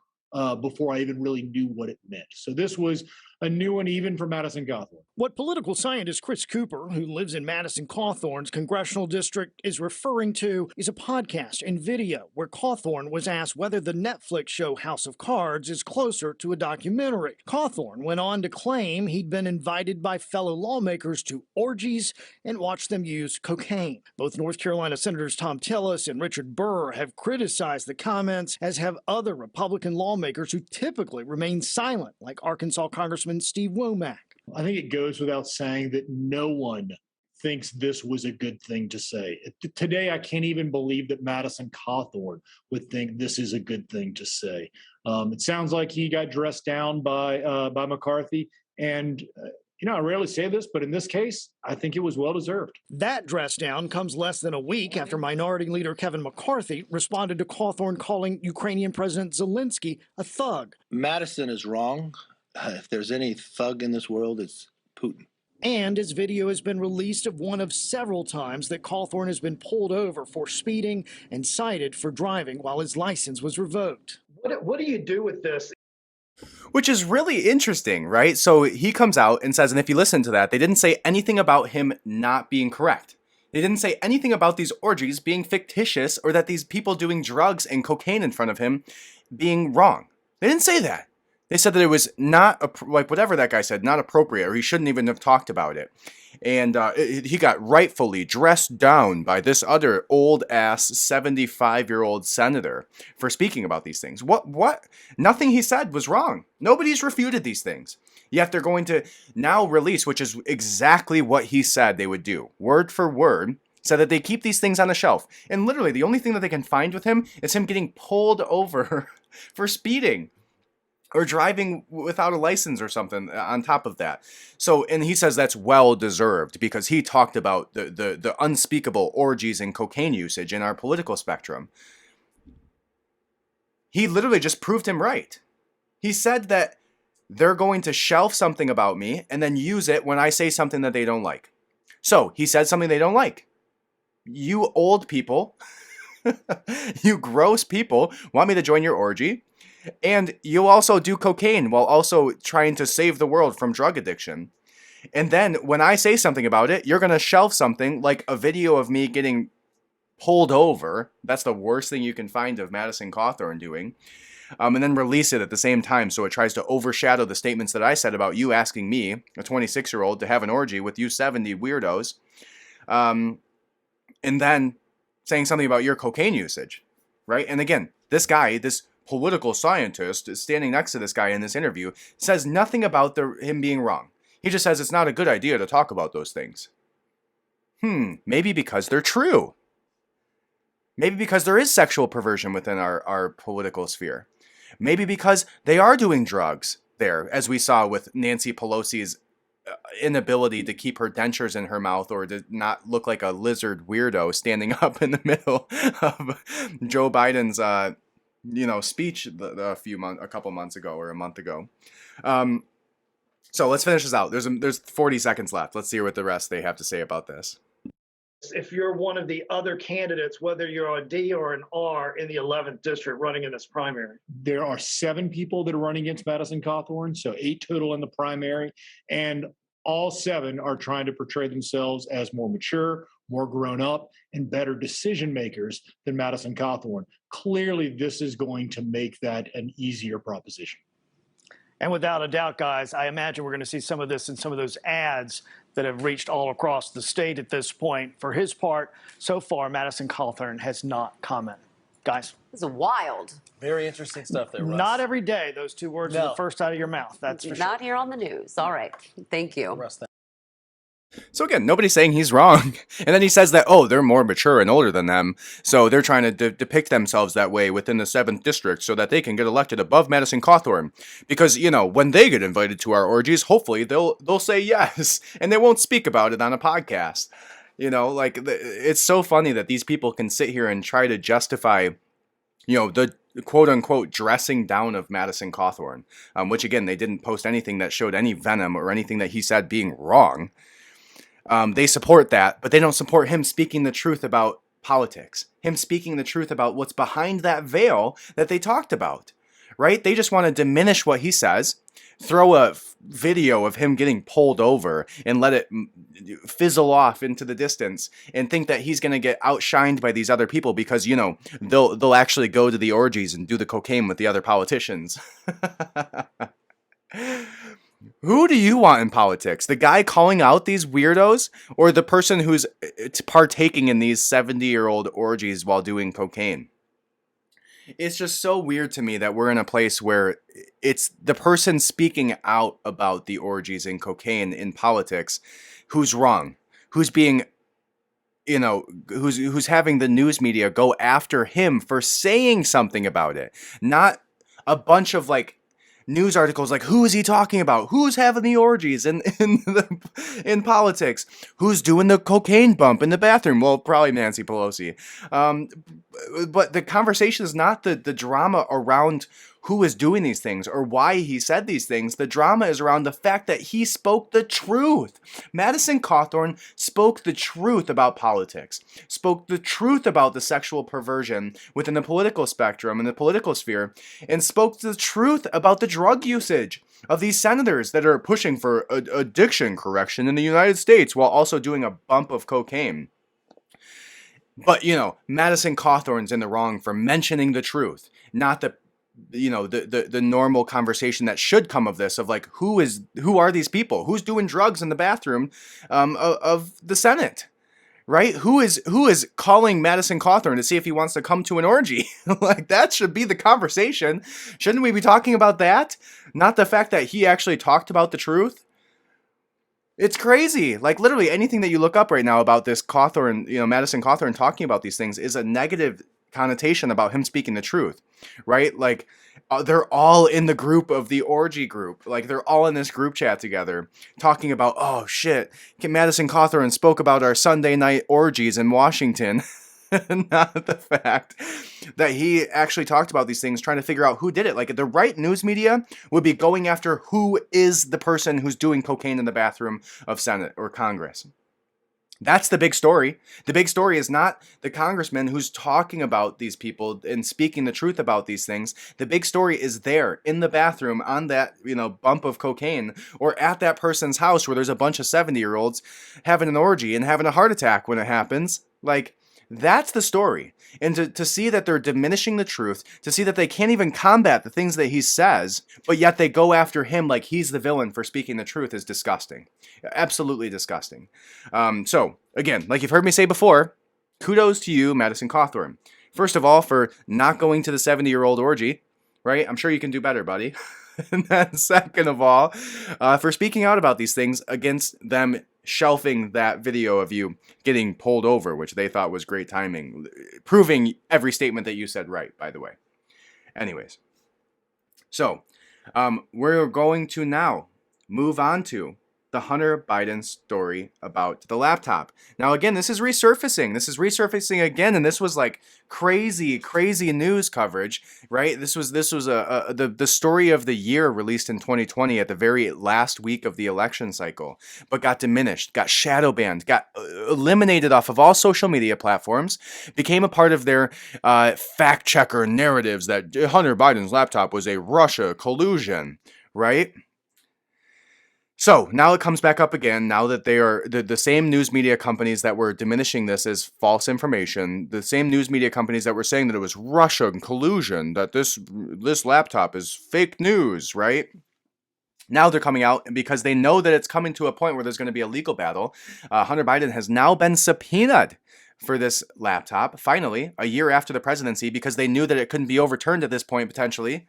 before I even really knew what it meant. So this was a new one even for Madison Cawthorn. What political scientist Chris Cooper, who lives in Madison Cawthorn's congressional district, is referring to is a podcast and video where Cawthorn was asked whether the Netflix show House of Cards is closer to a documentary. Cawthorn went on to claim he'd been invited by fellow lawmakers to orgies and watched them use cocaine. Both North Carolina Senators Tom Tillis and Richard Burr have criticized the comments, as have other Republican lawmakers who typically remain silent, like Arkansas Congressman Steve Womack. I think it goes without saying that no one thinks this was a good thing to say. Today, I can't even believe that Madison Cawthorn would think this is a good thing to say. It sounds like he got dressed down by McCarthy, and I rarely say this, but in this case, I think it was well-deserved. That dress down comes less than a week after Minority Leader Kevin McCarthy responded to Cawthorn calling Ukrainian President Zelensky a thug. Madison is wrong. If there's any thug in this world, it's Putin. And his video has been released of one of several times that Cawthorn has been pulled over for speeding and cited for driving while his license was revoked. What do you do with this? Which is really interesting, right? So he comes out and says, and if you listen to that, they didn't say anything about him not being correct. They didn't say anything about these orgies being fictitious or that these people doing drugs and cocaine in front of him being wrong. They didn't say that. They said that it was not, like whatever that guy said, not appropriate, or he shouldn't even have talked about it. And he got rightfully dressed down by this other old-ass 75-year-old senator for speaking about these things. What? Nothing he said was wrong. Nobody's refuted these things. Yet they're going to now release, which is exactly what he said they would do, word for word, so that they keep these things on the shelf. And literally, the only thing that they can find with him is him getting pulled over for speeding or driving without a license or something on top of that. So, and he says that's well-deserved because he talked about the unspeakable orgies and cocaine usage in our political spectrum. He literally just proved him right. He said that they're going to shelf something about me and then use it when I say something that they don't like. So, he said something they don't like. You old people, you gross people, want me to join your orgy? And you also do cocaine while also trying to save the world from drug addiction. And then when I say something about it, you're going to shelf something like a video of me getting pulled over. That's the worst thing you can find of Madison Cawthorn doing. And then release it at the same time. So it tries to overshadow the statements that I said about you asking me, a 26-year-old, to have an orgy with you 70 weirdos. And then saying something about your cocaine usage, right? And again, this guy, this political scientist is standing next to this guy in this interview, says nothing about him being wrong. He just says it's not a good idea to talk about those things. Maybe because they're true. Maybe because there is sexual perversion within our political sphere. Maybe because they are doing drugs there, as we saw with Nancy Pelosi's inability to keep her dentures in her mouth or to not look like a lizard weirdo standing up in the middle of Joe Biden's speech a couple months ago or a month ago. So let's finish this out. There's 40 seconds left. Let's see what the rest they have to say about this. If you're one of the other candidates, whether you're a D or an R in the 11th district running in this primary. There are 7 people that are running against Madison Cawthorn, so 8 total in the primary, and all 7 are trying to portray themselves as more mature, more grown up, and better decision makers than Madison Cawthorn. Clearly, this is going to make that an easier proposition. And without a doubt, guys, I imagine we're going to see some of this in some of those ads that have reached all across the state at this point. For his part, so far, Madison Cawthorn has not commented. Guys. This is wild. Very interesting stuff there, Russ. Not every day those 2 words are the first out of your mouth. That's for sure. Not here on the news. All right. Thank you. Russ, So again, nobody's saying he's wrong. And then he says that, they're more mature and older than them. So they're trying to depict themselves that way within the 7th district so that they can get elected above Madison Cawthorn. Because, when they get invited to our orgies, hopefully they'll say yes. And they won't speak about it on a podcast. It's so funny that these people can sit here and try to justify, the quote-unquote dressing down of Madison Cawthorn. Which, again, they didn't post anything that showed any venom or anything that he said being wrong. They support that, but they don't support him speaking the truth about politics. Him speaking the truth about what's behind that veil that they talked about, right? They just want to diminish what he says, throw a video of him getting pulled over and let it fizzle off into the distance and think that he's going to get outshined by these other people because, you know, they'll actually go to the orgies and do the cocaine with the other politicians. Who do you want in politics? The guy calling out these weirdos or the person who's partaking in these 70-year-old orgies while doing cocaine? It's just so weird to me that we're in a place where it's the person speaking out about the orgies and cocaine in politics who's wrong, who's being, you know, who's having the news media go after him for saying something about it, not a bunch of like news articles like, who is he talking about? Who's having the orgies in politics? Who's doing the cocaine bump in the bathroom? Well, probably Nancy Pelosi. But the conversation is not the drama around who is doing these things or why he said these things. The drama is around the fact that he spoke the truth. Madison Cawthorn spoke the truth about politics, spoke the truth about the sexual perversion within the political spectrum and the political sphere, and spoke the truth about the drug usage of these senators that are pushing for addiction correction in the United States while also doing a bump of cocaine. But, you know, Madison Cawthorn's in the wrong for mentioning the truth, not the normal conversation that should come of this, of like, who are these people? Who's doing drugs in the bathroom of the Senate, right? Who is calling Madison Cawthorn to see if he wants to come to an orgy? Like, that should be the conversation. Shouldn't we be talking about that? Not the fact that he actually talked about the truth? It's crazy. Like, literally anything that you look up right now about this Cawthorn, you know, Madison Cawthorn talking about these things is a negative connotation about him speaking the truth, right? Like, they're all in the group of the orgy group. Like, they're all in this group chat together talking about, oh shit, Madison Cawthorn spoke about our Sunday night orgies in Washington. Not the fact that he actually talked about these things, trying to figure out who did it. Like, the right news media would be going after who is the person who's doing cocaine in the bathroom of Senate or Congress. That's the big story. The big story is not the congressman who's talking about these people and speaking the truth about these things. The big story is there in the bathroom on that, you know, bump of cocaine, or at that person's house where there's a bunch of 70-year-olds having an orgy and having a heart attack when it happens. Like, that's the story. And to see that they're diminishing the truth, to see that they can't even combat the things that he says, but yet they go after him like he's the villain for speaking the truth is disgusting. Absolutely disgusting. So, again, like you've heard me say before, kudos to you, Madison Cawthorn. First of all, for not going to the 70-year-old orgy, right? I'm sure you can do better, buddy. And then second of all, for speaking out about these things against them shelving that video of you getting pulled over, which they thought was great timing, proving every statement that you said right, by the way. Anyways, so we're going to now move on to the Hunter Biden story about the laptop. Now, again, this is resurfacing. This is resurfacing again, and this was like crazy news coverage, right? This was the story of the year released in 2020 at the very last week of the election cycle, but got diminished, got shadow banned, got eliminated off of all social media platforms, became a part of their fact checker narratives that Hunter Biden's laptop was a Russia collusion, right? So now it comes back up again, now that they are the same news media companies that were diminishing this as false information, the same news media companies that were saying that it was Russian collusion, that this laptop is fake news, right? Now they're coming out because they know that it's coming to a point where there's going to be a legal battle. Hunter Biden has now been subpoenaed for this laptop, finally, a year after the presidency, because they knew that it couldn't be overturned at this point, potentially,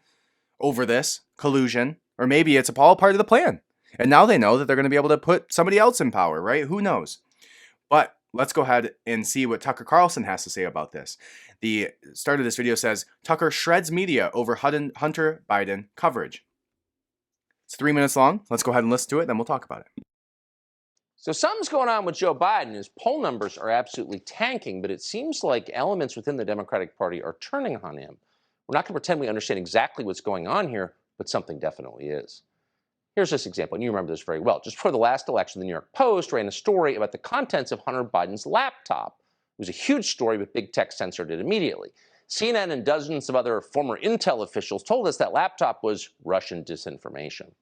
over this collusion, or maybe it's all part of the plan. And now they know that they're going to be able to put somebody else in power, right? Who knows? But let's go ahead and see what Tucker Carlson has to say about this. The start of this video says, Tucker shreds media over Hunter Biden coverage. It's 3 minutes long. Let's go ahead and listen to it, then we'll talk about it. So something's going on with Joe Biden. His poll numbers are absolutely tanking, but it seems like elements within the Democratic Party are turning on him. We're not going to pretend we understand exactly what's going on here, but something definitely is. Here's this example, and you remember this very well. Just before the last election, the New York Post ran a story about the contents of Hunter Biden's laptop. It was a huge story, but big tech censored it immediately. CNN and dozens of other former intel officials told us that laptop was Russian disinformation.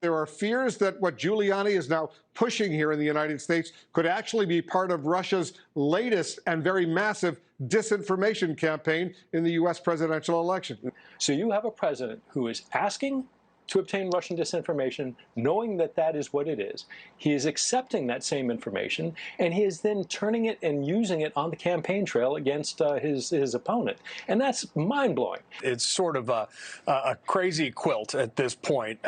There are fears that what Giuliani is now pushing here in the United States could actually be part of Russia's latest and very massive disinformation campaign in the U.S. presidential election. So you have a president who is asking to obtain Russian disinformation, knowing that that is what it is. He is accepting that same information, and he is then turning it and using it on the campaign trail against his opponent. And that's mind-blowing. It's sort of a crazy quilt at this point,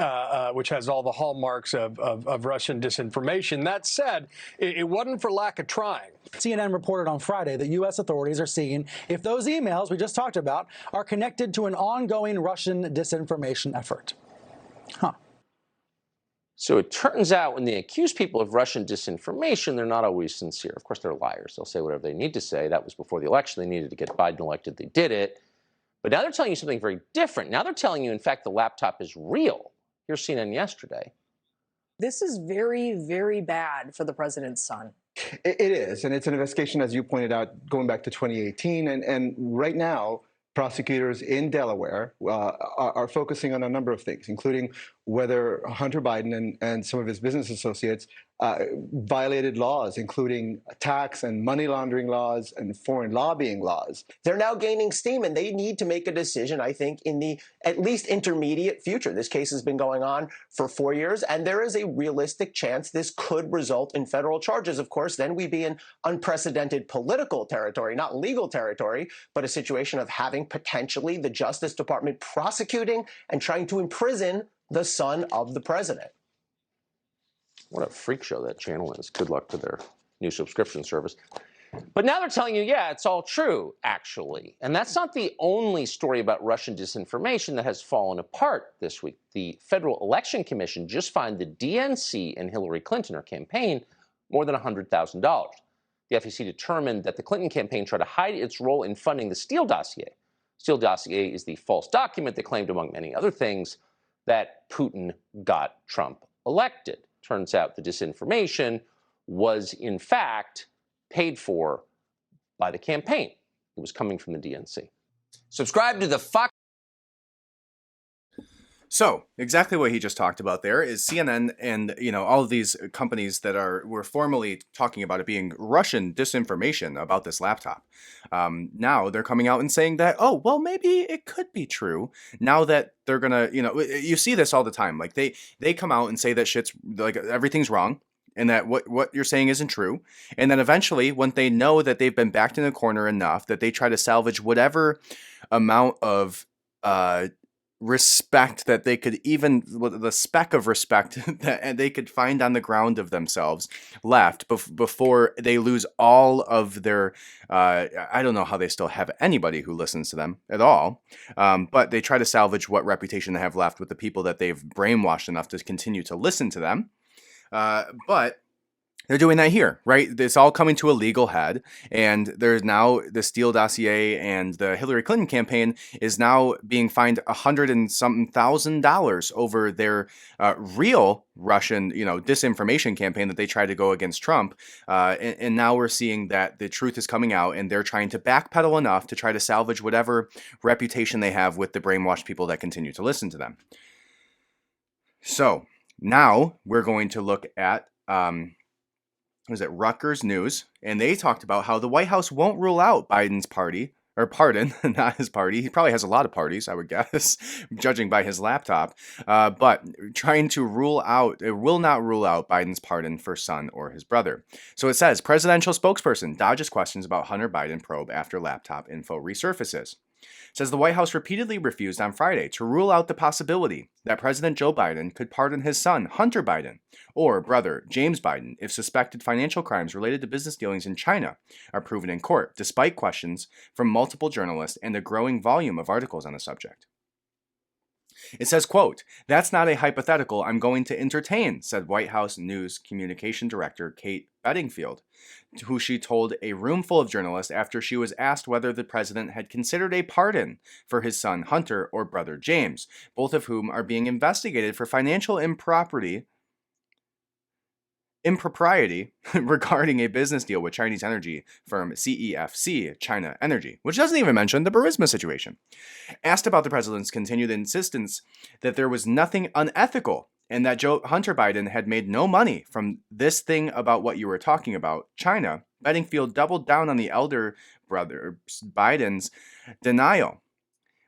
which has all the hallmarks of Russian disinformation. That said, it wasn't for lack of trying. CNN reported on Friday that U.S. authorities are seeing if those emails we just talked about are connected to an ongoing Russian disinformation effort. Huh. So it turns out when they accuse people of Russian disinformation, they're not always sincere. Of course, they're liars. They'll say whatever they need to say. That was before the election. They needed to get Biden elected. They did it. But now they're telling you something very different. Now they're telling you, in fact, the laptop is real. Here's CNN yesterday. This is very, very bad for the president's son. It is, and it's an investigation, as you pointed out, going back to 2018. And right now, prosecutors in Delaware are focusing on a number of things, including whether Hunter Biden and some of his business associates violated laws, including tax and money laundering laws and foreign lobbying laws. They're now gaining steam, and they need to make a decision, I think, in the at least intermediate future. This case has been going on for 4 years, and there is a realistic chance this could result in federal charges. Of course, then we'd be in unprecedented political territory, not legal territory, but a situation of having potentially the Justice Department prosecuting and trying to imprison the son of the president. What a freak show that channel is. Good luck to their new subscription service. But now they're telling you, yeah, it's all true, actually. And that's not the only story about Russian disinformation that has fallen apart this week. The Federal Election Commission just fined the DNC and Hillary Clinton, her campaign, more than $100,000. The FEC determined that the Clinton campaign tried to hide its role in funding the Steele dossier. Steele dossier is the false document that claimed, among many other things, that Putin got Trump elected. Turns out the disinformation was, in fact, paid for by the campaign. It was coming from the DNC. Subscribe to the Fox. So exactly what he just talked about there is CNN and, all of these companies that were formerly talking about it being Russian disinformation about this laptop. Now they're coming out and saying that, oh, well, maybe it could be true now that they're going to, you see this all the time. Like they come out and say that shit's like everything's wrong and that what you're saying isn't true. And then eventually when they know that they've been backed in a corner enough that they try to salvage whatever amount of, respect that they could the speck of respect that they could find on the ground of themselves left before they lose all of their I don't know how they still have anybody who listens to them at all, but they try to salvage what reputation they have left with the people that they've brainwashed enough to continue to listen to them, but they're doing that here, right? It's all coming to a legal head, and there's now the Steele dossier and the Hillary Clinton campaign is now being fined $100,000 and something over their real Russian, disinformation campaign that they tried to go against Trump. And now we're seeing that the truth is coming out, and they're trying to backpedal enough to try to salvage whatever reputation they have with the brainwashed people that continue to listen to them. So now we're going to look at Rutgers News, and they talked about how the White House won't rule out Biden's party, or pardon, not his party. He probably has a lot of parties, I would guess, judging by his laptop, but trying to will not rule out Biden's pardon for son or his brother. So it says, presidential spokesperson dodges questions about Hunter Biden probe after laptop info resurfaces. Says the White House repeatedly refused on Friday to rule out the possibility that President Joe Biden could pardon his son, Hunter Biden, or brother, James Biden, if suspected financial crimes related to business dealings in China are proven in court, despite questions from multiple journalists and a growing volume of articles on the subject. It says, quote, "That's not a hypothetical I'm going to entertain," said White House News Communication Director Kate Bedingfield, who she told a room full of journalists after she was asked whether the president had considered a pardon for his son Hunter or brother James, both of whom are being investigated for financial impropriety impropriety regarding a business deal with Chinese energy firm CEFC, China Energy, which doesn't even mention the Burisma situation. Asked about the president's continued insistence that there was nothing unethical and that Hunter Biden had made no money from this thing about what you were talking about, China, Bedingfield doubled down on the elder brother Biden's denial,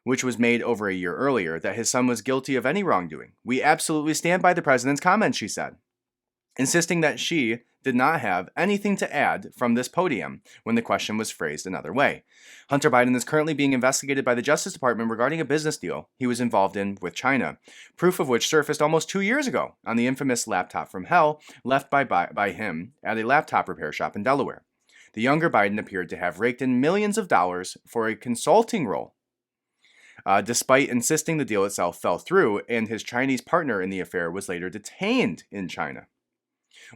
which was made over a year earlier, that his son was guilty of any wrongdoing. We absolutely stand by the president's comments, she said, insisting that she did not have anything to add from this podium when the question was phrased another way. Hunter Biden is currently being investigated by the Justice Department regarding a business deal he was involved in with China, proof of which surfaced almost 2 years ago on the infamous laptop from hell left by him at a laptop repair shop in Delaware. The younger Biden appeared to have raked in millions of dollars for a consulting role, despite insisting the deal itself fell through, and his Chinese partner in the affair was later detained in China.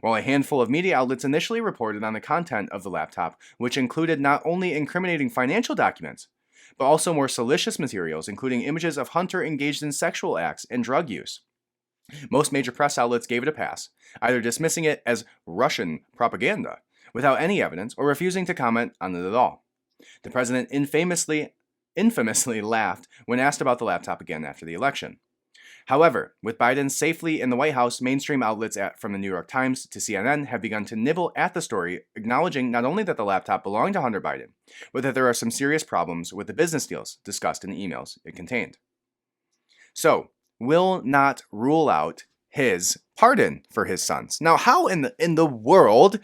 While a handful of media outlets initially reported on the content of the laptop, which included not only incriminating financial documents, but also more salacious materials, including images of Hunter engaged in sexual acts and drug use. Most major press outlets gave it a pass, either dismissing it as Russian propaganda without any evidence or refusing to comment on it at all. The president infamously laughed when asked about the laptop again after the election. However, with Biden safely in the White House, mainstream outlets from the New York Times to CNN have begun to nibble at the story, acknowledging not only that the laptop belonged to Hunter Biden, but that there are some serious problems with the business deals discussed in the emails it contained. So, will not rule out his pardon for his sons. Now, how in the world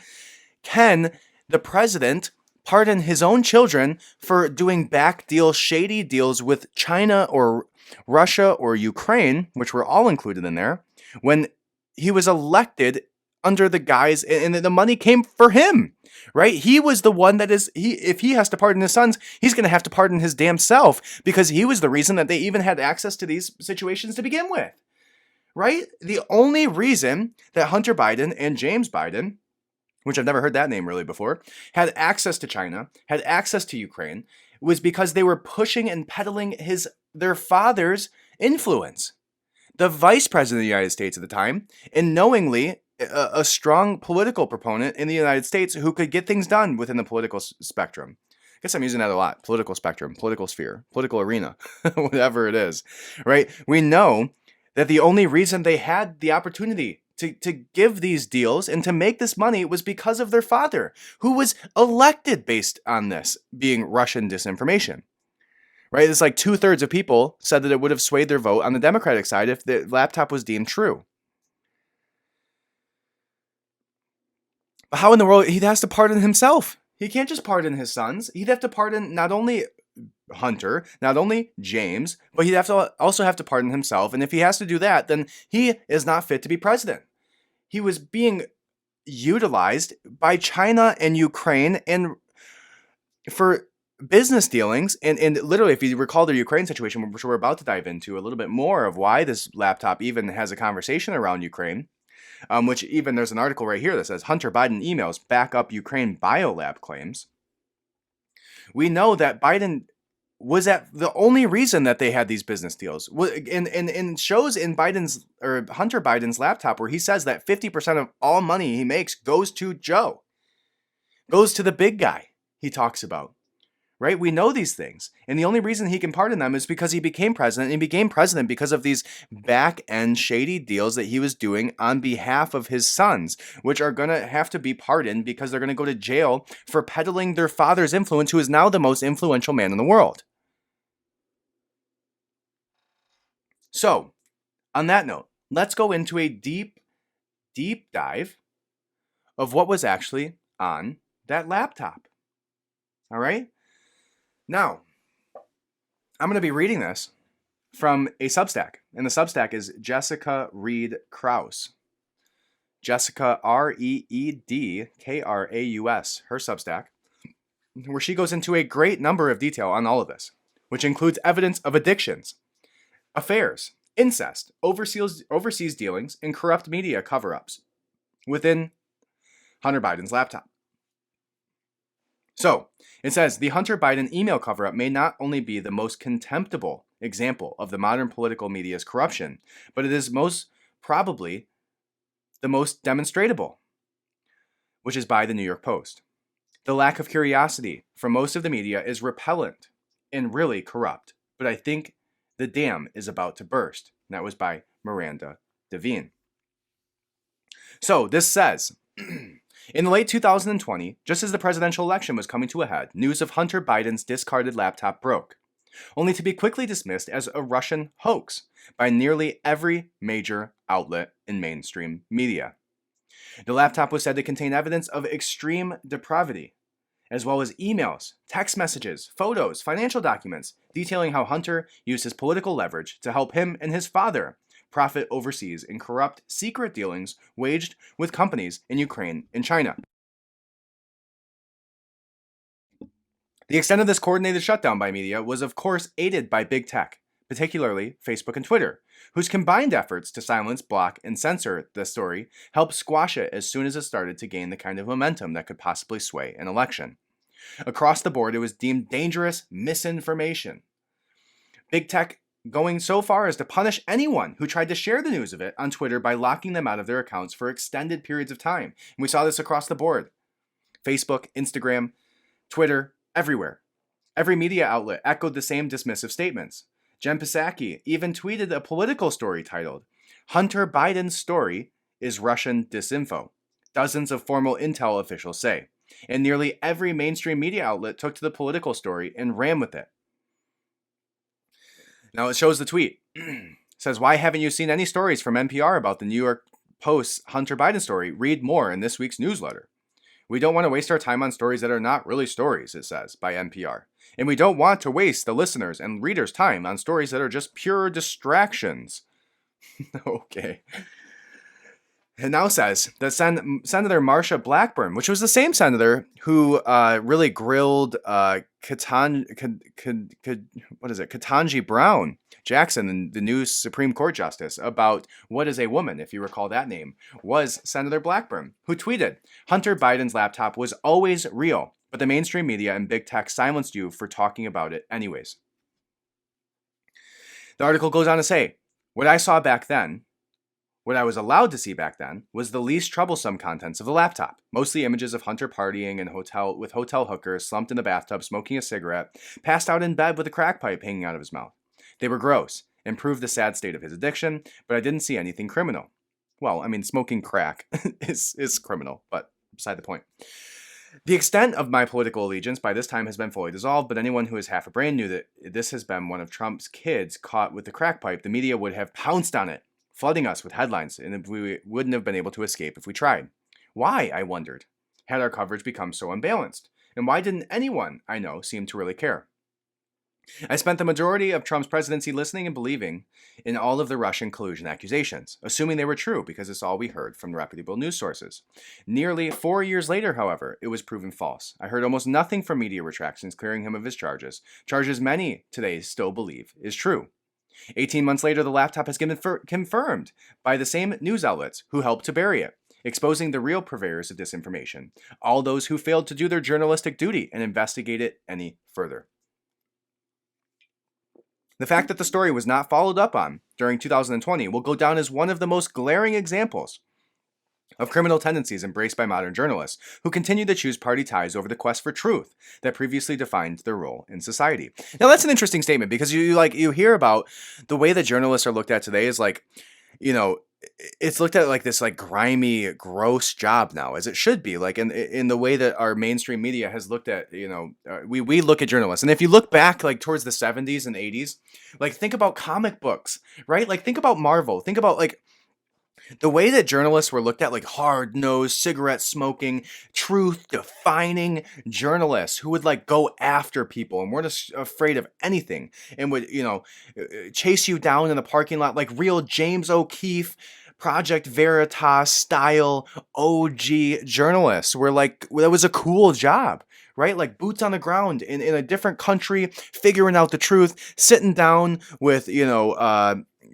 can the president pardon his own children for doing back deals, shady deals with China or Russia or Ukraine, which were all included in there, when he was elected under the guise, and the money came for him, right? He was the one that if he has to pardon his sons, he's going to have to pardon his damn self, because he was the reason that they even had access to these situations to begin with, right? The only reason that Hunter Biden and James Biden, which I've never heard that name really before, had access to China, had access to Ukraine, was because they were pushing and peddling their father's influence. The vice president of the United States at the time, and knowingly a strong political proponent in the United States who could get things done within the political spectrum. I guess I'm using that a lot. Political spectrum, political sphere, political arena, whatever it is, right? We know that the only reason they had the opportunity to give these deals and to make this money was because of their father, who was elected based on this being Russian disinformation. Right? It's like 2/3 of people said that it would have swayed their vote on the Democratic side if the laptop was deemed true. But how in the world? He has to pardon himself. He can't just pardon his sons. He'd have to pardon not only Hunter, not only James, but he'd also have to pardon himself. And if he has to do that, then he is not fit to be president. He was being utilized by China and Ukraine and for business dealings. And literally, if you recall the Ukraine situation, which we're about to dive into a little bit more of why this laptop even has a conversation around Ukraine, which even there's an article right here that says Hunter Biden emails back up Ukraine biolab claims. We know that Biden was at the only reason that they had these business deals, and shows in Hunter Biden's laptop where he says that 50% of all money he makes goes to Joe, goes to the big guy he talks about, right? We know these things, and the only reason he can pardon them is because he became president, and he became president because of these back-end shady deals that he was doing on behalf of his sons, which are going to have to be pardoned because they're going to go to jail for peddling their father's influence, who is now the most influential man in the world. So, on that note, let's go into a deep dive of what was actually on that laptop. All right? Now, I'm going to be reading this from a Substack, and the Substack is Jessica Reed Kraus. Jessica Reedkraus, her Substack, where she goes into a great number of detail on all of this, which includes evidence of addictions, affairs, incest, overseas dealings, and corrupt media cover-ups within Hunter Biden's laptop. So, it says, the Hunter Biden email cover-up may not only be the most contemptible example of the modern political media's corruption, but it is most probably the most demonstrable. which is by the New York Post. The lack of curiosity from most of the media is repellent and really corrupt, but I think the dam is about to burst. And that was by Miranda Devine. So this says, in the late 2020, just as the presidential election was coming to a head, news of Hunter Biden's discarded laptop broke, only to be quickly dismissed as a Russian hoax by nearly every major outlet in mainstream media. The laptop was said to contain evidence of extreme depravity, as well as emails, text messages, photos, financial documents detailing how Hunter used his political leverage to help him and his father profit overseas in corrupt, secret dealings waged with companies in Ukraine and China. The extent of this coordinated shutdown by media was, of course, aided by big tech, particularly Facebook and Twitter, whose combined efforts to silence, block, and censor the story helped squash it as soon as it started to gain the kind of momentum that could possibly sway an election. Across the board, it was deemed dangerous misinformation. Big tech going so far as to punish anyone who tried to share the news of it on Twitter by locking them out of their accounts for extended periods of time. And we saw this across the board. Facebook, Instagram, Twitter, everywhere. Every media outlet echoed the same dismissive statements. Jen Psaki even tweeted a political story titled, "Hunter Biden's story is Russian disinfo," dozens of formal intel officials say. And nearly every mainstream media outlet took to the political story and ran with it. Now it shows the tweet. It says, "Why haven't you seen any stories from NPR about the New York Post's Hunter Biden story? Read more in this week's newsletter. We don't want to waste our time on stories that are not really stories," it says, by NPR. "And we don't want to waste the listeners' and readers' time on stories that are just pure distractions." Okay. It now says that Senator Marsha Blackburn, which was the same senator who really grilled Ketanji Brown Jackson, the new Supreme Court justice, about what is a woman, if you recall that name, was Senator Blackburn, who tweeted, "Hunter Biden's laptop was always real, but the mainstream media and big tech silenced you for talking about it anyways." The article goes on to say, what I saw back then, what I was allowed to see back then, was the least troublesome contents of the laptop. Mostly images of Hunter partying in with hotel hookers, slumped in the bathtub, smoking a cigarette, passed out in bed with a crack pipe hanging out of his mouth. They were gross and proved the sad state of his addiction, but I didn't see anything criminal. Well, I mean, smoking crack is criminal, but beside the point. The extent of my political allegiance by this time has been fully dissolved, but anyone who has half a brain knew that this has been one of Trump's kids caught with the crack pipe. The media would have pounced on it, flooding us with headlines, and we wouldn't have been able to escape if we tried. Why, I wondered, had our coverage become so unbalanced? And why didn't anyone I know seem to really care? I spent the majority of Trump's presidency listening and believing in all of the Russian collusion accusations, assuming they were true because it's all we heard from reputable news sources. Nearly 4 years later, however, it was proven false. I heard almost nothing from media retractions clearing him of his charges many today still believe is true. 18 months later, the laptop has been confirmed by the same news outlets who helped to bury it, exposing the real purveyors of disinformation, all those who failed to do their journalistic duty and investigate it any further. The fact that the story was not followed up on during 2020 will go down as one of the most glaring examples of criminal tendencies embraced by modern journalists who continue to choose party ties over the quest for truth that previously defined their role in society. Now that's an interesting statement because you hear about the way that journalists are looked at today is like, it's looked at like this like grimy, gross job now, as it should be, like in the way that our mainstream media has looked at, we look at journalists. And if you look back like towards the 70s and 80s, like think about comic books, right? Like think about Marvel, think about like the way that journalists were looked at, like hard-nosed, cigarette-smoking, truth-defining journalists who would like go after people and weren't afraid of anything and would, chase you down in the parking lot like real James O'Keefe, Project Veritas style OG journalists were like, that was a cool job. Right? Like boots on the ground in a different country, figuring out the truth, sitting down with,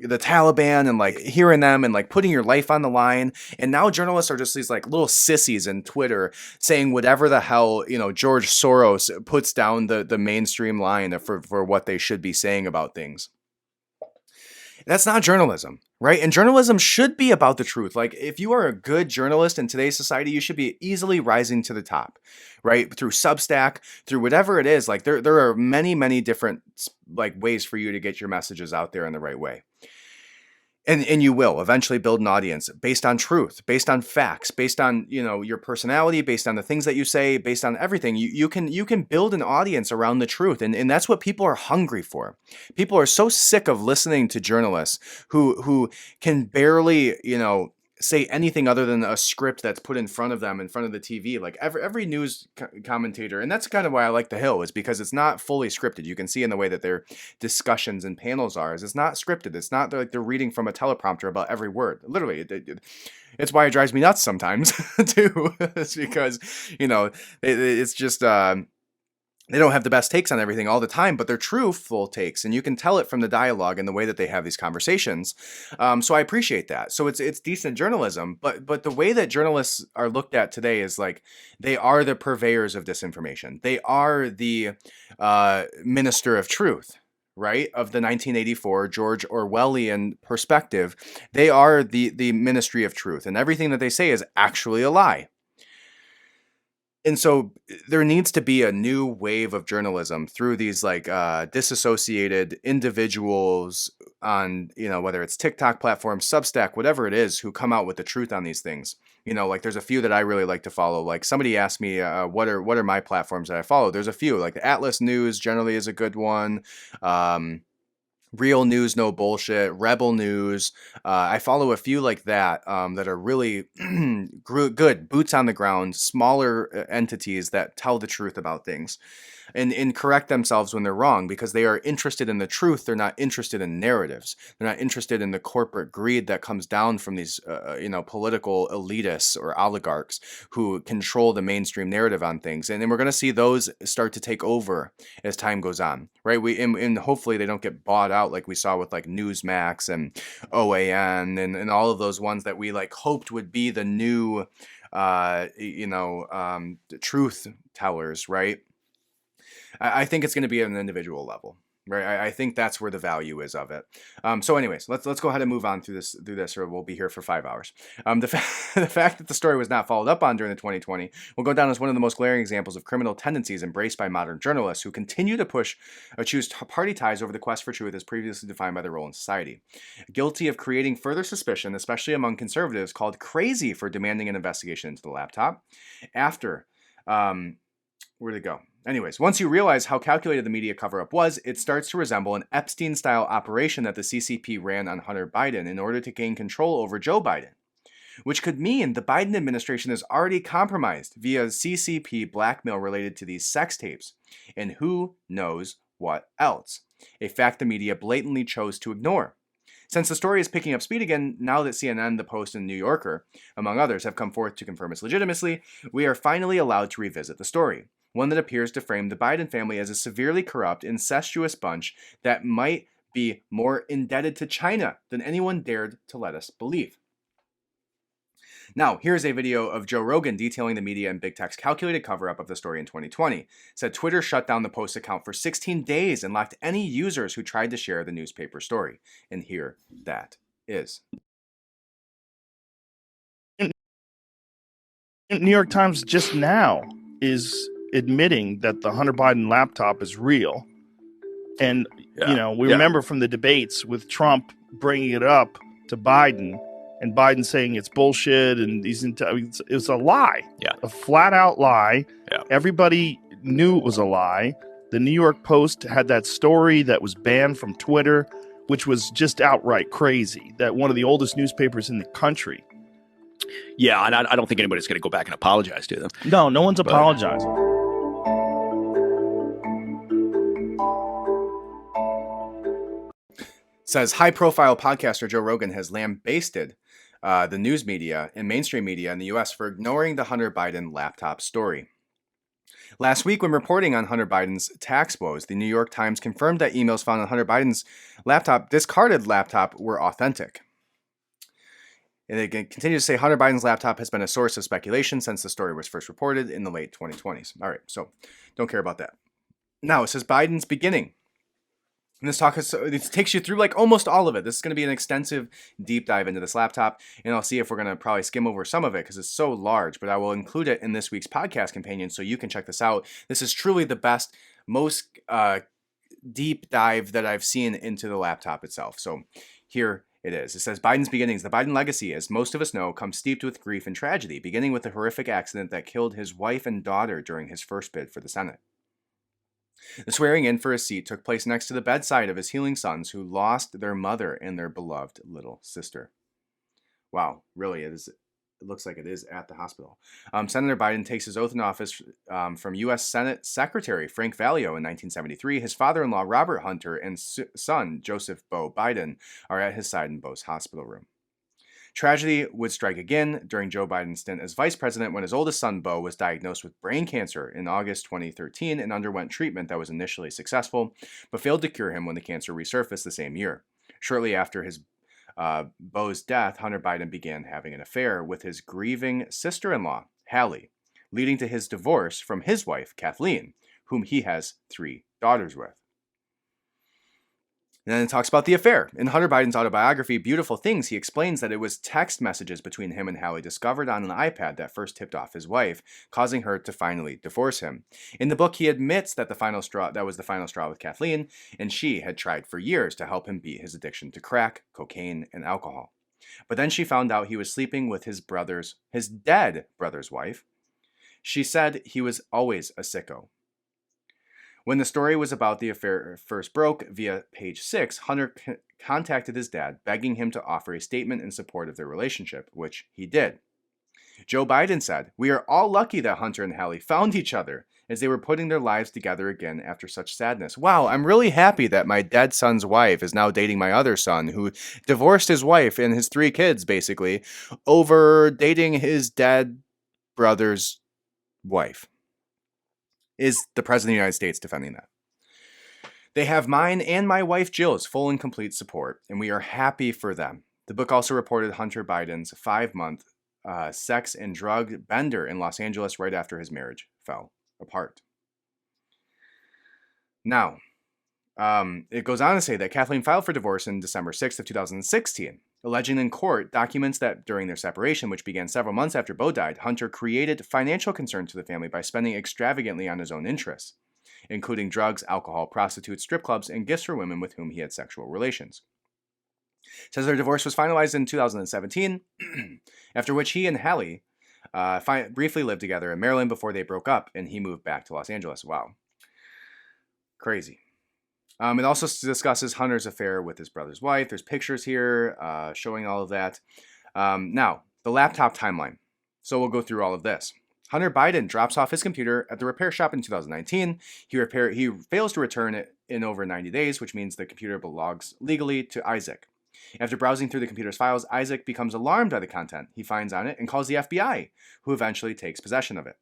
the Taliban and like hearing them and like putting your life on the line. And now journalists are just these like little sissies in Twitter saying whatever the hell, George Soros puts down the mainstream line for what they should be saying about things. That's not journalism, right? And journalism should be about the truth. Like, if you are a good journalist in today's society, you should be easily rising to the top, right? Through Substack, through whatever it is. Like, there are many, many different like ways for you to get your messages out there in the right way. And you will eventually build an audience based on truth, based on facts, based on, you know, your personality, based on the things that you say, based on everything. You can build an audience around the truth. And that's what people are hungry for. People are so sick of listening to journalists who can barely, you know, say anything other than a script that's put in front of them, in front of the TV. Like every news commentator, and that's kind of why I like The Hill, is because it's not fully scripted. You can see in the way that their discussions and panels are, is it's not scripted. It's not like they're reading from a teleprompter about every word. Literally, it's why it drives me nuts sometimes too. It's because, you know, it's just they don't have the best takes on everything all the time, but they're truthful takes, and you can tell it from the dialogue and the way that they have these conversations. So I appreciate that. So it's decent journalism, but the way that journalists are looked at today is like they are the purveyors of disinformation. They are the minister of truth, right? Of the 1984 George Orwellian perspective. They are the ministry of truth, and everything that they say is actually a lie. And so there needs to be a new wave of journalism through these like disassociated individuals on, you know, whether it's TikTok platforms, Substack, whatever it is, who come out with the truth on these things. You know, like there's a few that I really like to follow. Like somebody asked me, what are my platforms that I follow? There's a few, like the Atlas News generally is a good one. Real News, No Bullshit, Rebel News. I follow a few like that that are really good, boots on the ground, smaller entities that tell the truth about things and correct themselves when they're wrong, because they are interested in the truth. They're not interested in narratives. They're not interested in the corporate greed that comes down from these, you know, political elitists or oligarchs who control the mainstream narrative on things. And then we're going to see those start to take over as time goes on, right? And hopefully they don't get bought out like we saw with like Newsmax and OAN and all of those ones that we like hoped would be the new, truth tellers, right? I think it's going to be at an individual level, right? I think that's where the value is of it. So anyways, let's go ahead and move on through this, or we'll be here for 5 hours. The fact that the story was not followed up on during the 2020 will go down as one of the most glaring examples of criminal tendencies embraced by modern journalists who continue to choose party ties over the quest for truth as previously defined by their role in society. Guilty of creating further suspicion, especially among conservatives, called crazy for demanding an investigation into the laptop. After, where'd it go? Anyways, once you realize how calculated the media cover-up was, it starts to resemble an Epstein-style operation that the CCP ran on Hunter Biden in order to gain control over Joe Biden, which could mean the Biden administration is already compromised via CCP blackmail related to these sex tapes, and who knows what else, a fact the media blatantly chose to ignore. Since the story is picking up speed again, now that CNN, The Post, and New Yorker, among others, have come forth to confirm its legitimacy, we are finally allowed to revisit the story. One that appears to frame the Biden family as a severely corrupt, incestuous bunch that might be more indebted to China than anyone dared to let us believe. Now, here's a video of Joe Rogan detailing the media and big tech's calculated cover-up of the story in 2020. Said Twitter shut down the Post account for 16 days and locked any users who tried to share the newspaper story. And here that is. New York Times just now is admitting that the Hunter Biden laptop is real. And, we remember from the debates with Trump bringing it up to Biden and Biden saying it's bullshit and it's a lie. Yeah. A flat out lie. Yeah. Everybody knew it was a lie. The New York Post had that story that was banned from Twitter, which was just outright crazy, that one of the oldest newspapers in the country. Yeah, and I don't think anybody's going to go back and apologize to them. No one's apologizing. Says high-profile podcaster Joe Rogan has lambasted the news media and mainstream media in the U.S. for ignoring the Hunter Biden laptop story. Last week, when reporting on Hunter Biden's tax woes, the New York Times confirmed that emails found on Hunter Biden's discarded laptop, were authentic. And it continues to say Hunter Biden's laptop has been a source of speculation since the story was first reported in the late 2020s. All right, so don't care about that. Now, it says Biden's beginning. And this talk it takes you through like almost all of it. This is going to be an extensive deep dive into this laptop, and I'll see if we're going to probably skim over some of it because it's so large, but I will include it in this week's podcast companion so you can check this out. This is truly the best, most deep dive that I've seen into the laptop itself. So here it is. It says Biden's beginnings. The Biden legacy, as most of us know, comes steeped with grief and tragedy, beginning with the horrific accident that killed his wife and daughter during his first bid for the Senate. The swearing in for his seat took place next to the bedside of his healing sons who lost their mother and their beloved little sister. Wow, really, it looks like it is at the hospital. Senator Biden takes his oath in office from U.S. Senate Secretary Frank Valeo in 1973. His father-in-law, Robert Hunter, and son, Joseph Beau Biden, are at his side in Beau's hospital room. Tragedy would strike again during Joe Biden's stint as vice president when his oldest son, Beau, was diagnosed with brain cancer in August 2013 and underwent treatment that was initially successful, but failed to cure him when the cancer resurfaced the same year. Shortly after his Beau's death, Hunter Biden began having an affair with his grieving sister-in-law, Hallie, leading to his divorce from his wife, Kathleen, whom he has 3 daughters with. And then it talks about the affair. In Hunter Biden's autobiography, Beautiful Things, he explains that it was text messages between him and Hallie discovered on an iPad that first tipped off his wife, causing her to finally divorce him. In the book, he admits that that was the final straw with Kathleen, and she had tried for years to help him beat his addiction to crack, cocaine, and alcohol. But then she found out he was sleeping with his dead brother's wife. She said he was always a sicko. When the story was about the affair first broke, via page 6, Hunter contacted his dad, begging him to offer a statement in support of their relationship, which he did. Joe Biden said, "We are all lucky that Hunter and Hallie found each other as they were putting their lives together again after such sadness." Wow, I'm really happy that my dead son's wife is now dating my other son, who divorced his wife and his 3 kids, basically, over dating his dead brother's wife. Is the President of the United States defending that? They have mine and my wife Jill's full and complete support, and we are happy for them. The book also reported Hunter Biden's 5-month sex and drug bender in Los Angeles right after his marriage fell apart. Now, it goes on to say that Kathleen filed for divorce on December 6th of 2016, alleging in court documents that during their separation, which began several months after Beau died, Hunter created financial concern to the family by spending extravagantly on his own interests, including drugs, alcohol, prostitutes, strip clubs, and gifts for women with whom he had sexual relations. It says their divorce was finalized in 2017, after which he and Hallie briefly lived together in Maryland before they broke up, and he moved back to Los Angeles. Wow. Crazy. It also discusses Hunter's affair with his brother's wife. There's pictures here showing all of that. Now, the laptop timeline. So we'll go through all of this. Hunter Biden drops off his computer at the repair shop in 2019. He fails to return it in over 90 days, which means the computer belongs legally to Isaac. After browsing through the computer's files, Isaac becomes alarmed by the content he finds on it and calls the FBI, who eventually takes possession of it.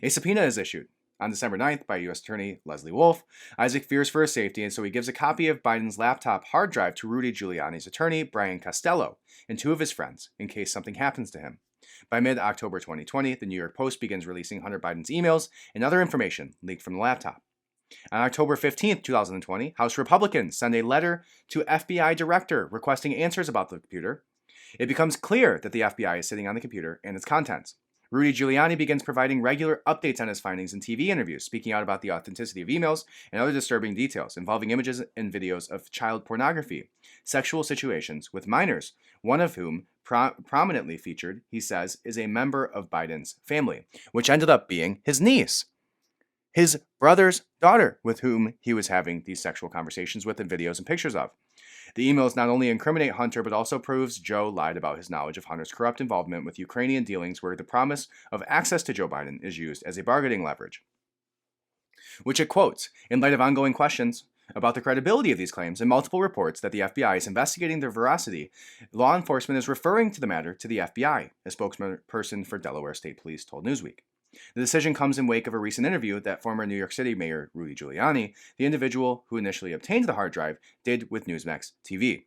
A subpoena is issued on December 9th by U.S. Attorney Leslie Wolf. Isaac fears for his safety, and so he gives a copy of Biden's laptop hard drive to Rudy Giuliani's attorney, Brian Costello, and 2 of his friends, in case something happens to him. By mid-October 2020, the New York Post begins releasing Hunter Biden's emails and other information leaked from the laptop. On October 15th, 2020, House Republicans send a letter to FBI director requesting answers about the computer. It becomes clear that the FBI is sitting on the computer and its contents. Rudy Giuliani begins providing regular updates on his findings in TV interviews, speaking out about the authenticity of emails and other disturbing details involving images and videos of child pornography, sexual situations with minors, one of whom prominently featured, he says, is a member of Biden's family, which ended up being his niece, his brother's daughter, with whom he was having these sexual conversations with and videos and pictures of. The emails not only incriminate Hunter, but also proves Joe lied about his knowledge of Hunter's corrupt involvement with Ukrainian dealings, where the promise of access to Joe Biden is used as a bargaining leverage. Which it quotes, in light of ongoing questions about the credibility of these claims and multiple reports that the FBI is investigating their veracity, law enforcement is referring to the matter to the FBI, a spokesperson for Delaware State Police told Newsweek. The decision comes in wake of a recent interview that former New York City Mayor Rudy Giuliani, the individual who initially obtained the hard drive, did with Newsmax TV.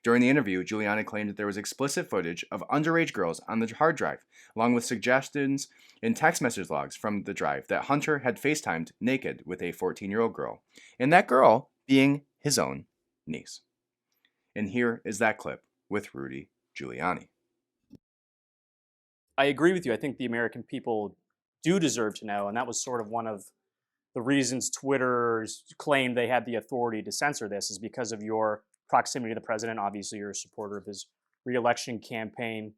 During the interview, Giuliani claimed that there was explicit footage of underage girls on the hard drive, along with suggestions in text message logs from the drive that Hunter had FaceTimed naked with a 14-year-old girl, and that girl being his own niece. And here is that clip with Rudy Giuliani. I agree with you. I think the American people do deserve to know, and that was sort of one of the reasons Twitter's claimed they had the authority to censor this, is because of your proximity to the president. Obviously, you're a supporter of his re-election campaign,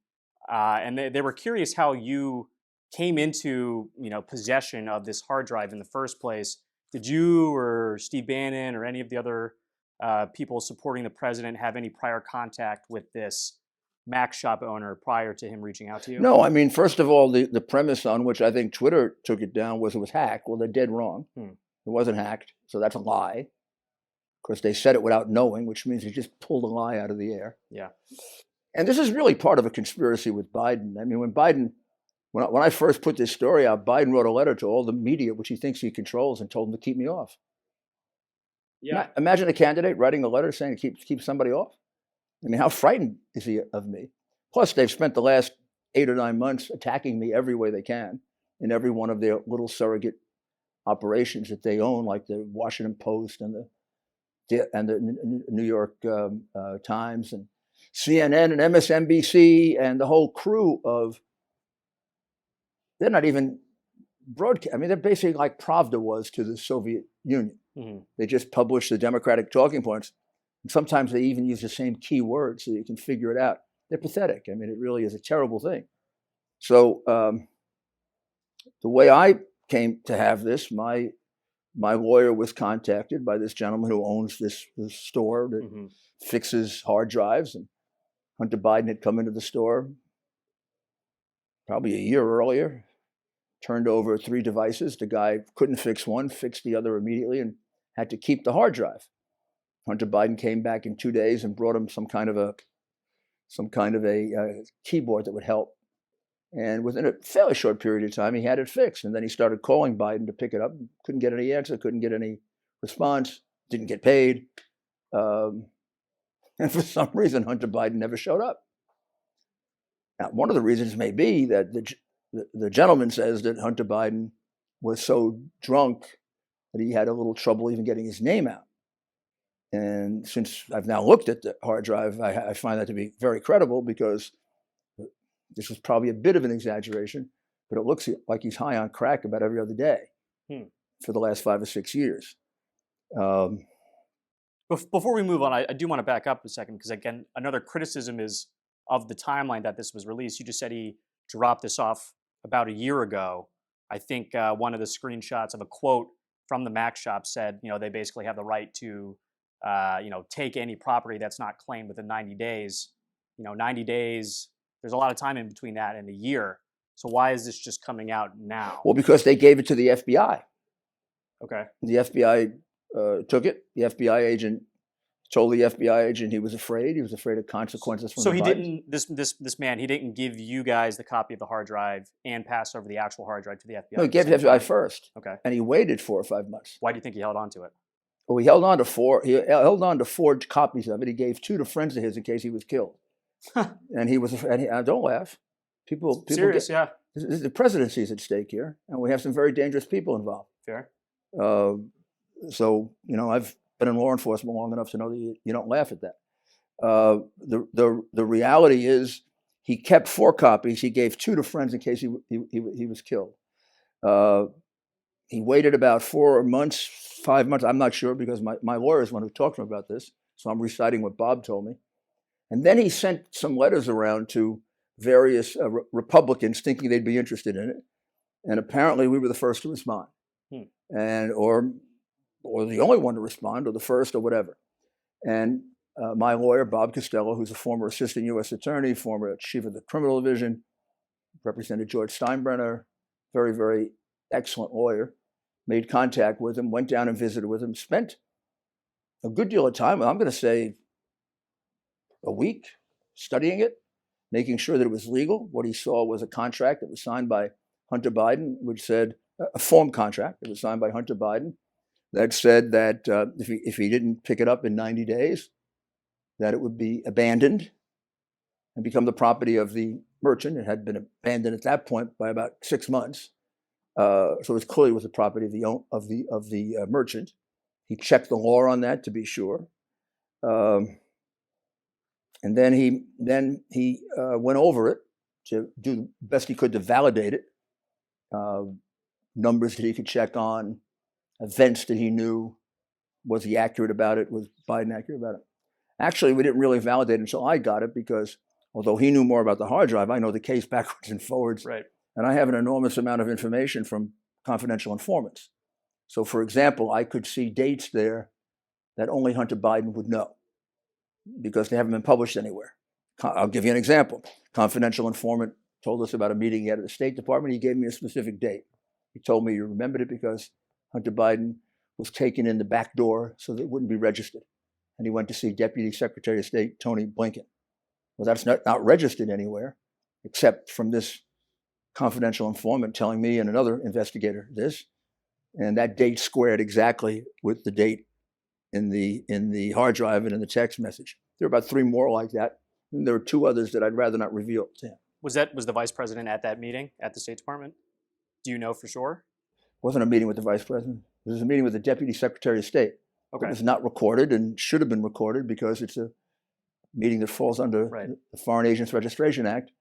and they were curious how you came into possession of this hard drive in the first place. Did you or Steve Bannon or any of the other people supporting the president have any prior contact with this Mac shop owner prior to him reaching out to you? No, I mean, first of all, the premise on which I think Twitter took it down was it was hacked. Well, they're dead wrong. It wasn't hacked, so that's a lie. Of course, they said it without knowing, which means they just pulled a lie out of the air. Yeah. And this is really part of a conspiracy with Biden. I mean, when I first put this story out, Biden wrote a letter to all the media, which he thinks he controls, and told them to keep me off. Yeah. Imagine a candidate writing a letter saying to keep somebody off. I mean, how frightened is he of me? Plus, they've spent the last 8 or 9 months attacking me every way they can in every one of their little surrogate operations that they own, like the Washington Post and the New York Times and CNN and MSNBC and the whole crew of. They're not even broadcast. I mean, they're basically like Pravda was to the Soviet Union. Mm-hmm. They just publish the Democratic talking points. And sometimes they even use the same key words so you can figure it out. They're pathetic. I mean, it really is a terrible thing. So the way I came to have this, my lawyer was contacted by this gentleman who owns this store that fixes hard drives. And Hunter Biden had come into the store probably a year earlier, turned over 3 devices. The guy couldn't fix one, fixed the other immediately, and had to keep the hard drive. Hunter Biden came back in 2 days and brought him some kind of a keyboard that would help. And within a fairly short period of time, he had it fixed. And then he started calling Biden to pick it up. Couldn't get any answer, couldn't get any response, didn't get paid. And for some reason, Hunter Biden never showed up. Now, one of the reasons may be that the gentleman says that Hunter Biden was so drunk that he had a little trouble even getting his name out. And since I've now looked at the hard drive, I find that to be very credible, because this was probably a bit of an exaggeration, but it looks like he's high on crack about every other day for the last 5 or 6 years. Before we move on, I do want to back up a second, because again, another criticism is of the timeline that this was released. You just said he dropped this off about a year ago. I think one of the screenshots of a quote from the Mac shop said, they basically have the right to, take any property that's not claimed within 90 days. 90 days, there's a lot of time in between that and a year. So why is this just coming out now? Well, because they gave it to the FBI. Okay. The FBI took it. The FBI agent told the FBI agent he was afraid. He was afraid of consequences from So the he Bidens. didn't, this man, he didn't give you guys the copy of the hard drive and pass over the actual hard drive to the FBI? No, he gave it to the FBI first. Okay. And he waited 4 or 5 months. Why do you think he held on to it? Well, he held on to 4. He held on to 4 copies of it. He gave 2 to friends of his in case he was killed. And he was, don't laugh. People Serious, yeah. The presidency is at stake here, and we have some very dangerous people involved. Fair. So, I've been in law enforcement long enough to know that you don't laugh at that. The reality is he kept 4 copies. He gave 2 to friends in case he was killed. He waited about 4 months, 5 months. I'm not sure, because my lawyer is the one who talked to him about this. So I'm reciting what Bob told me. And then he sent some letters around to various Republicans thinking they'd be interested in it. And apparently we were the first to respond. And or the only one to respond, or the first, or whatever. And my lawyer, Bob Costello, who's a former assistant U.S. attorney, former chief of the criminal division, represented George Steinbrenner, very, very excellent lawyer, made contact with him, went down and visited with him, spent a good deal of time, I'm going to say a week, studying it, making sure that it was legal. What he saw was a contract that was signed by Hunter Biden, which said, a form contract that was signed by Hunter Biden, that said that if he didn't pick it up in 90 days, that it would be abandoned and become the property of the merchant. It had been abandoned at that point by about 6 months, so it clearly was the property of the merchant. He checked the law on that to be sure. And then he went over it to do the best he could to validate it. Numbers that he could check on, events that he knew. Was he accurate about it? Was Biden accurate about it? Actually, we didn't really validate it until I got it because although he knew more about the hard drive, I know the case backwards and forwards. Right. And I have an enormous amount of information from confidential informants. So, for example, I could see dates there that only Hunter Biden would know because they haven't been published anywhere. I'll give you an example. Confidential informant told us about a meeting he had at the State Department. He gave me a specific date. He told me he remembered it because Hunter Biden was taken in the back door so that it wouldn't be registered. And he went to see Deputy Secretary of State Tony Blinken. Well, that's not registered anywhere except from this confidential informant telling me and another investigator this. And that date squared exactly with the date in the hard drive and in the text message. There are about 3 more like that. And there are 2 others that I'd rather not reveal to him. Was the vice president at that meeting at the State Department? Do you know for sure? It wasn't a meeting with the vice president. It was a meeting with the Deputy Secretary of State. Okay. It was not recorded and should have been recorded because it's a meeting that falls under the Foreign Agents Registration Act,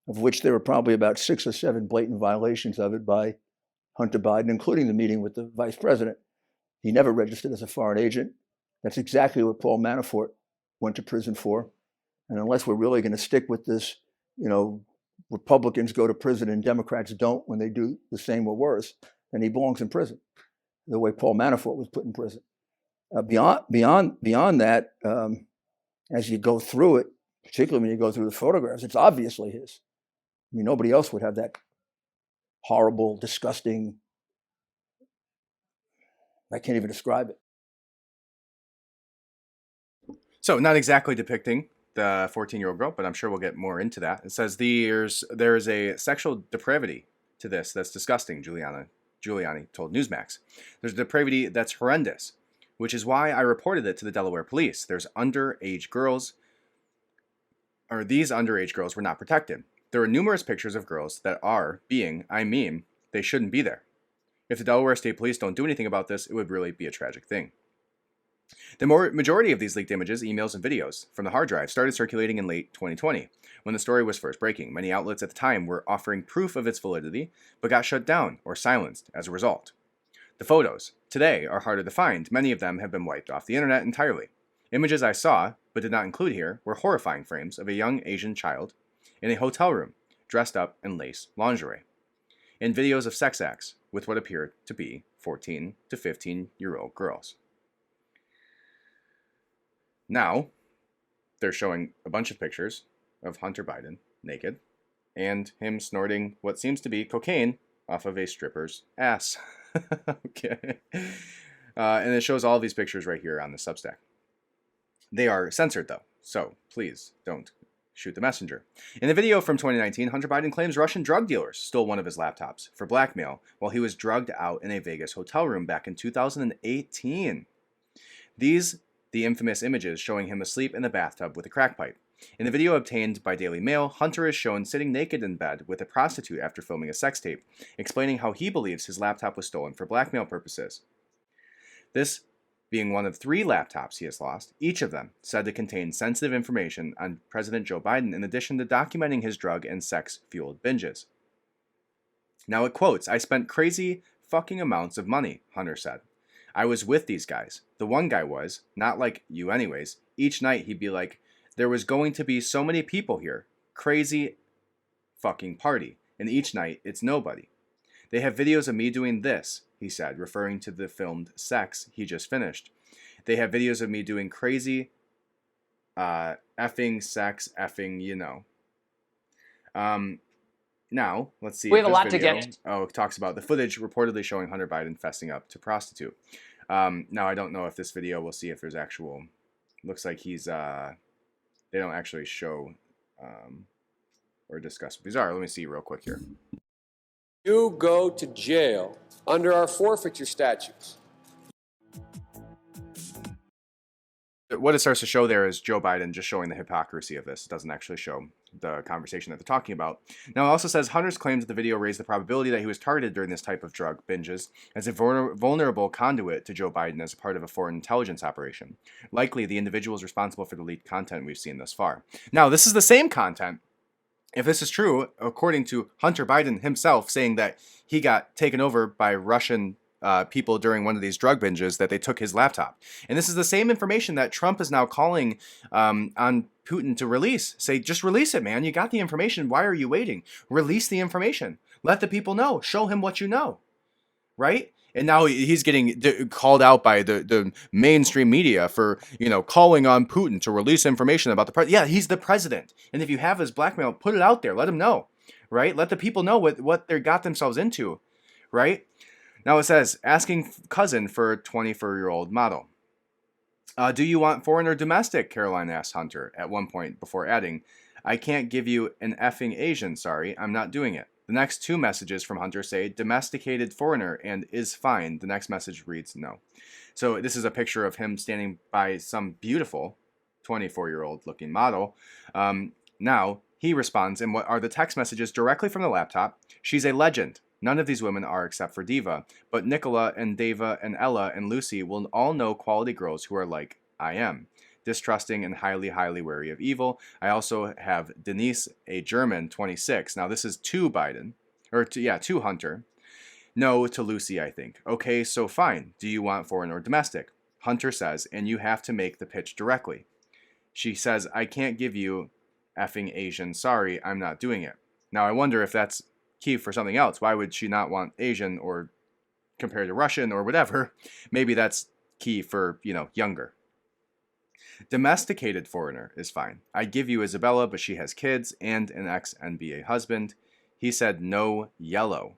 of which there were probably about 6 or 7 blatant violations of it by Hunter Biden, including the meeting with the vice president. He never registered as a foreign agent. That's exactly what Paul Manafort went to prison for. And unless we're really going to stick with this, Republicans go to prison and Democrats don't when they do the same or worse, then he belongs in prison, the way Paul Manafort was put in prison. Beyond that, as you go through it, particularly when you go through the photographs, it's obviously his. I mean, nobody else would have that horrible, disgusting. I can't even describe it. So, not exactly depicting the 14-year-old girl, but I'm sure we'll get more into that. It says there's a sexual depravity to this that's disgusting, Giuliani told Newsmax. There's a depravity that's horrendous, which is why I reported it to the Delaware police. These underage girls were not protected. There are numerous pictures of girls that are they shouldn't be there. If the Delaware State Police don't do anything about this, it would really be a tragic thing. The majority of these leaked images, emails, and videos from the hard drive started circulating in late 2020, when the story was first breaking. Many outlets at the time were offering proof of its validity, but got shut down or silenced as a result. The photos, today, are harder to find. Many of them have been wiped off the internet entirely. Images I saw, but did not include here, were horrifying frames of a young Asian child in a hotel room, dressed up in lace lingerie, and videos of sex acts with what appeared to be 14 to 15-year-old girls. Now, they're showing a bunch of pictures of Hunter Biden naked and him snorting what seems to be cocaine off of a stripper's ass. Okay. And it shows all these pictures right here on the Substack. They are censored, though, so please don't shoot the messenger. In the video from 2019, Hunter Biden claims Russian drug dealers stole one of his laptops for blackmail while he was drugged out in a Vegas hotel room back in 2018. The infamous images showing him asleep in the bathtub with a crack pipe. In the video obtained by Daily Mail, Hunter is shown sitting naked in bed with a prostitute after filming a sex tape, explaining how he believes his laptop was stolen for blackmail purposes. This being one of 3 laptops he has lost, each of them said to contain sensitive information on President Joe Biden in addition to documenting his drug and sex-fueled binges. Now it quotes, "I spent crazy fucking amounts of money," Hunter said. "I was with these guys. The one guy was, not like you anyways. Each night he'd be like, there was going to be so many people here. Crazy fucking party. And each night it's nobody. They have videos of me doing this," he said, referring to the filmed sex he just finished. "They have videos of me doing crazy effing sex, effing, Now, let's see. We have a lot to get. Oh, it talks about the footage reportedly showing Hunter Biden fessing up to prostitute. Now, I don't know if this video, we'll see if there's actual, looks like he's, they don't actually show or discuss what these are. Let me see real quick here. You go to jail under our forfeiture statutes. what it starts to show there is Joe Biden just showing the hypocrisy of this. It doesn't actually show the conversation that they're talking about. Now, it also says Hunter's claims that the video raised the probability that he was targeted during this type of drug binges as a vulnerable conduit to Joe Biden as a part of a foreign intelligence operation. Likely, the individuals responsible for the leaked content we've seen thus far. Now, this is the same content. If this is true, according to Hunter Biden himself, saying that he got taken over by Russian people during one of these drug binges, that they took his laptop. And this is the same information that Trump is now calling on Putin to release. Say, just release it, man. You got the information. Why are you waiting? Release the information. Let the people know. Show him what you know. Right? And now he's getting called out by the mainstream media for, calling on Putin to release information about the president. Yeah, he's the president. And if you have his blackmail, put it out there. Let him know. Right? Let the people know what they got themselves into. Right? Now it says, asking cousin for a 24-year-old model. Do you want foreign or domestic? Caroline asked Hunter at one point before adding, I can't give you an effing Asian, sorry, I'm not doing it. The next two messages from Hunter say domesticated foreigner and is fine. The next message reads no. So this is a picture of him standing by some beautiful 24-year-old looking model. Now he responds in what are the text messages directly from the laptop. She's a legend. None of these women are except for Diva, but Nicola and Deva and Ella and Lucy will all know quality girls who are like I am. Distrusting and highly, highly wary of evil. I also have Denise, a German, 26. Now this is to Biden, to Hunter. No to Lucy, I think. Okay, so fine. Do you want foreign or domestic? Hunter says, and you have to make the pitch directly. She says, I can't give you effing Asian. Sorry, I'm not doing it. Now I wonder if that's key for something else. Why would she not want Asian or compared to Russian or whatever? Maybe that's key for, younger. Domesticated foreigner is fine. I give you Isabella, but she has kids and an ex-NBA husband. He said no yellow.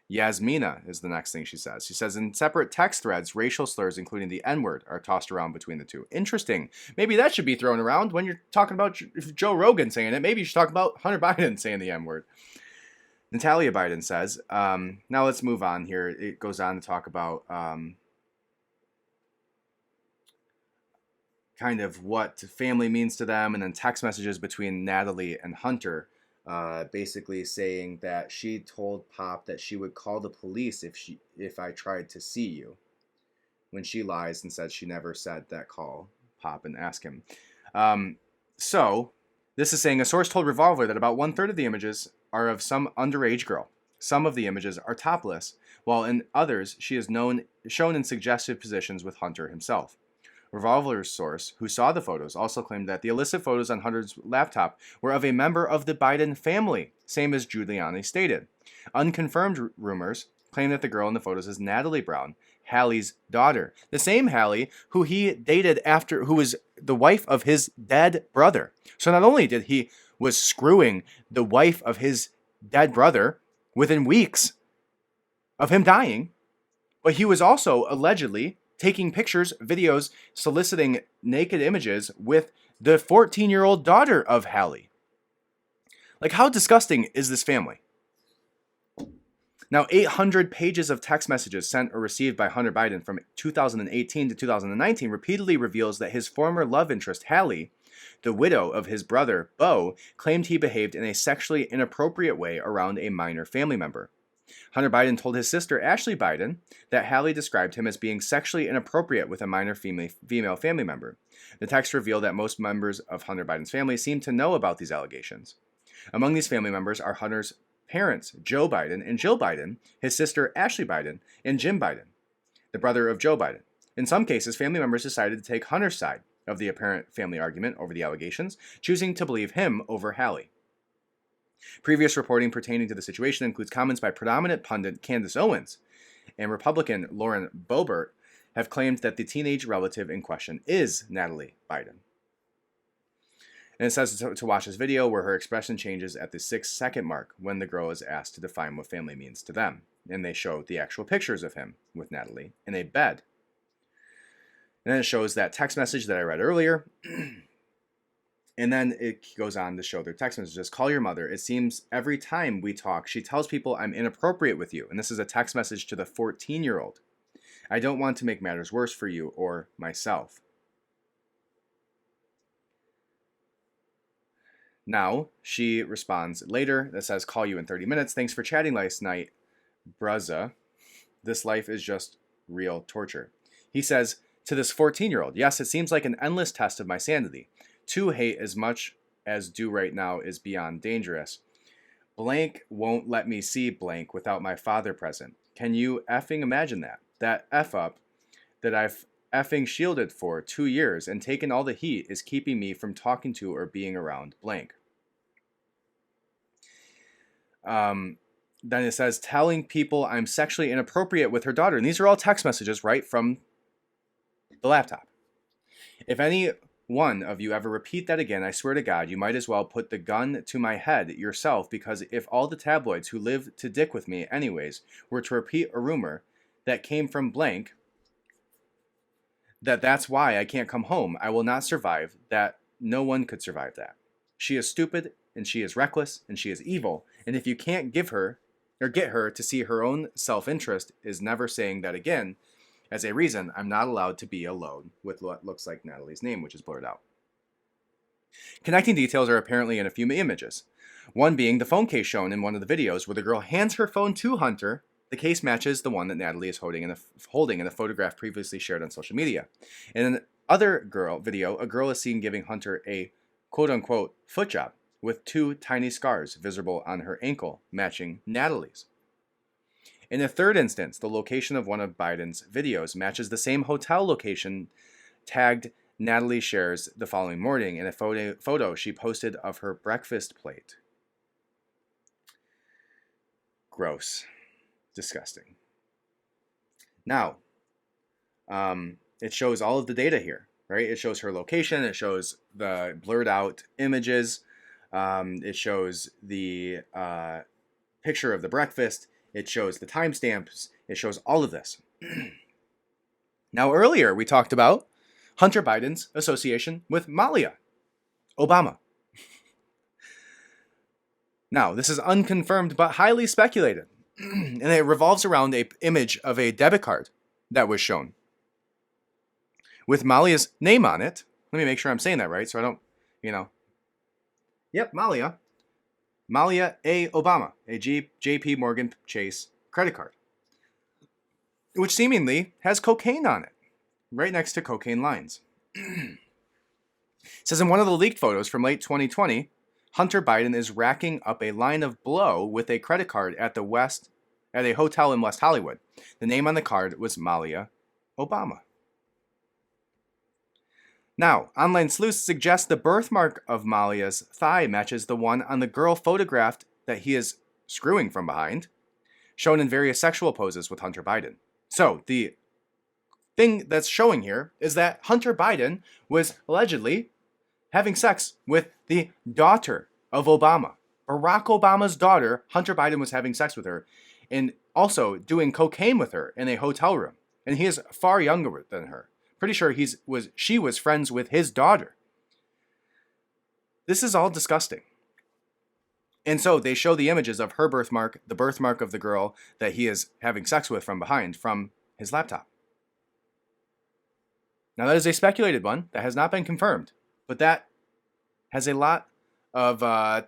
Yasmina is the next thing she says. She says in separate text threads, racial slurs, including the N-word, are tossed around between the two. Interesting. Maybe that should be thrown around when you're talking about Joe Rogan saying it. Maybe you should talk about Hunter Biden saying the N-word. Natalia Biden says, now let's move on here. It goes on to talk about kind of what family means to them, and then text messages between Natalie and Hunter, basically saying that she told Pop that she would call the police if I tried to see you, when she lies and says she never said that. Call Pop and ask him. So this is saying a source told Revolver that about 1/3 of the images are of some underage girl. Some of the images are topless, while in others she is shown in suggestive positions with Hunter himself. Revolver's source, who saw the photos, also claimed that the illicit photos on Hunter's laptop were of a member of the Biden family, same as Giuliani stated. Unconfirmed rumors claim that the girl in the photos is Natalie Brown, Hallie's daughter, the same Hallie who he dated who was the wife of his dead brother. So not only did he was screwing the wife of his dead brother within weeks of him dying, but he was also allegedly taking pictures, videos, soliciting naked images with the 14-year-old daughter of Hallie. Like, how disgusting is this family? Now, 800 pages of text messages sent or received by Hunter Biden from 2018 to 2019 repeatedly reveals that his former love interest, Hallie, the widow of his brother, Beau, claimed he behaved in a sexually inappropriate way around a minor family member. Hunter Biden told his sister, Ashley Biden, that Hallie described him as being sexually inappropriate with a minor female family member. The text revealed that most members of Hunter Biden's family seem to know about these allegations. Among these family members are Hunter's parents, Joe Biden and Jill Biden, his sister, Ashley Biden, and Jim Biden, the brother of Joe Biden. In some cases, family members decided to take Hunter's side of the apparent family argument over the allegations, choosing to believe him over Hallie. Previous reporting pertaining to the situation includes comments by predominant pundit Candace Owens and Republican Lauren Boebert have claimed that the teenage relative in question is Natalie Biden. And it says to watch this video where her expression changes at the 6-second mark when the girl is asked to define what family means to them. And they show the actual pictures of him with Natalie in a bed. And then it shows that text message that I read earlier. And then it goes on to show their text messages. Call your mother. It seems every time we talk, she tells people I'm inappropriate with you. And this is a text message to the 14-year-old. I don't want to make matters worse for you or myself. Now, she responds later that says, call you in 30 minutes. Thanks for chatting last night, Bruzza. This life is just real torture. He says to this 14-year-old, yes, it seems like an endless test of my sanity. To hate as much as do right now is beyond dangerous. Blank won't let me see blank without my father present. Can you effing imagine that? That F up that I've effing shielded for 2 years and taken all the heat is keeping me from talking to or being around blank. Then it says, telling people I'm sexually inappropriate with her daughter. And these are all text messages, right, from the laptop. If any one of you ever repeat that again, I swear to God, you might as well put the gun to my head yourself, because if all the tabloids who live to dick with me anyways were to repeat a rumor that came from blank, that's why I can't come home, I will not survive that. No one could survive that. She is stupid, and she is reckless, and she is evil. And if you can't give her or get her to see her own self-interest is never saying that again as a reason, I'm not allowed to be alone with what looks like Natalie's name, which is blurred out. Connecting details are apparently in a few images. One being the phone case shown in one of the videos where the girl hands her phone to Hunter. The case matches the one that Natalie is holding in a photograph previously shared on social media. In another video, a girl is seen giving Hunter a quote-unquote foot job with 2 tiny scars visible on her ankle, matching Natalie's. In a third instance, the location of one of Biden's videos matches the same hotel location tagged Natalie shares the following morning in a photo she posted of her breakfast plate. Gross. Disgusting. Now, it shows all of the data here, right? It shows her location. It shows the blurred out images. It shows the picture of the breakfast. It shows the timestamps. It shows all of this. Now, earlier we talked about Hunter Biden's association with Malia Obama. Now, this is unconfirmed but highly speculated. And it revolves around an image of a debit card that was shown with Malia's name on it. Let me make sure I'm saying that right so I don't, Yep, Malia A. Obama, a JP Morgan Chase credit card, which seemingly has cocaine on it, right next to cocaine lines. It says in one of the leaked photos from late 2020, Hunter Biden is racking up a line of blow with a credit card at a hotel in West Hollywood. The name on the card was Malia Obama. Now, online sleuths suggest the birthmark of Malia's thigh matches the one on the girl photographed that he is screwing from behind, shown in various sexual poses with Hunter Biden. So, the thing that's showing here is that Hunter Biden was allegedly having sex with the daughter of Obama. Barack Obama's daughter, Hunter Biden was having sex with her, and also doing cocaine with her in a hotel room. And he is far younger than her. Pretty sure she was friends with his daughter. This is all disgusting. And so they show the images of her birthmark, the birthmark of the girl that he is having sex with from behind, from his laptop. Now that is a speculated one that has not been confirmed, but that has a lot of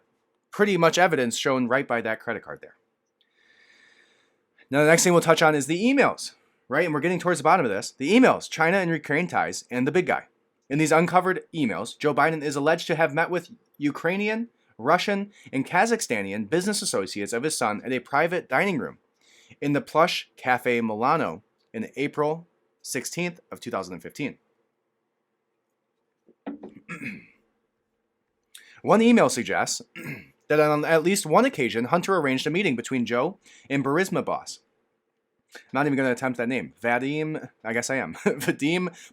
pretty much evidence shown right by that credit card there. Now the next thing we'll touch on is the emails. Right, and we're getting towards the bottom of this. The emails, China and Ukraine ties, and the big guy. In these uncovered emails, Joe Biden is alleged to have met with Ukrainian, Russian, and Kazakhstanian business associates of his son at a private dining room in the plush Cafe Milano in April 16th of 2015. One email suggests that on at least one occasion, Hunter arranged a meeting between Joe and Burisma boss. I'm not even going to attempt that name. Vadim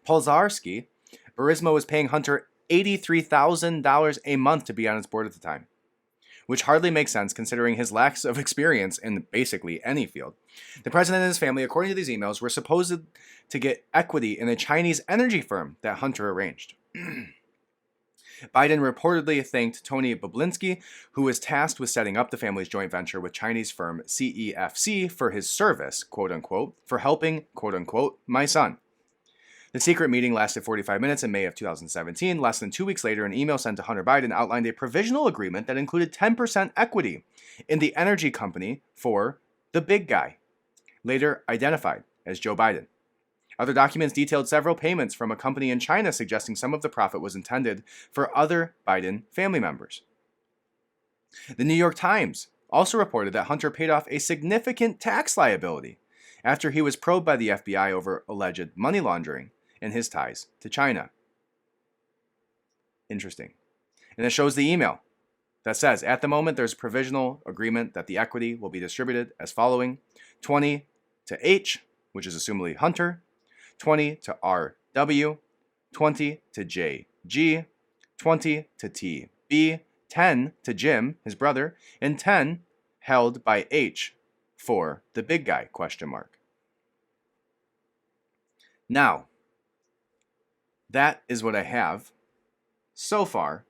Polzarski. Burisma was paying Hunter $83,000 a month to be on its board at the time, which hardly makes sense considering his lack of experience in basically any field. The president and his family, according to these emails, were supposed to get equity in a Chinese energy firm that Hunter arranged. Biden reportedly thanked Tony Bobulinski, who was tasked with setting up the family's joint venture with Chinese firm CEFC for his service, quote unquote, for helping, quote unquote, my son. The secret meeting lasted 45 minutes in May of 2017. Less than 2 weeks later, an email sent to Hunter Biden outlined a provisional agreement that included 10% equity in the energy company for the big guy, later identified as Joe Biden. Other documents detailed several payments from a company in China, suggesting some of the profit was intended for other Biden family members. The New York Times also reported that Hunter paid off a significant tax liability after he was probed by the FBI over alleged money laundering and his ties to China. Interesting. And it shows the email that says, at the moment, there's a provisional agreement that the equity will be distributed as following: 20 to H, which is assumably Hunter, 20 to RW, 20 to JG, 20 to TB, 10 to Jim, his brother, and 10 held by H for the big guy, ? Now, that is what I have so far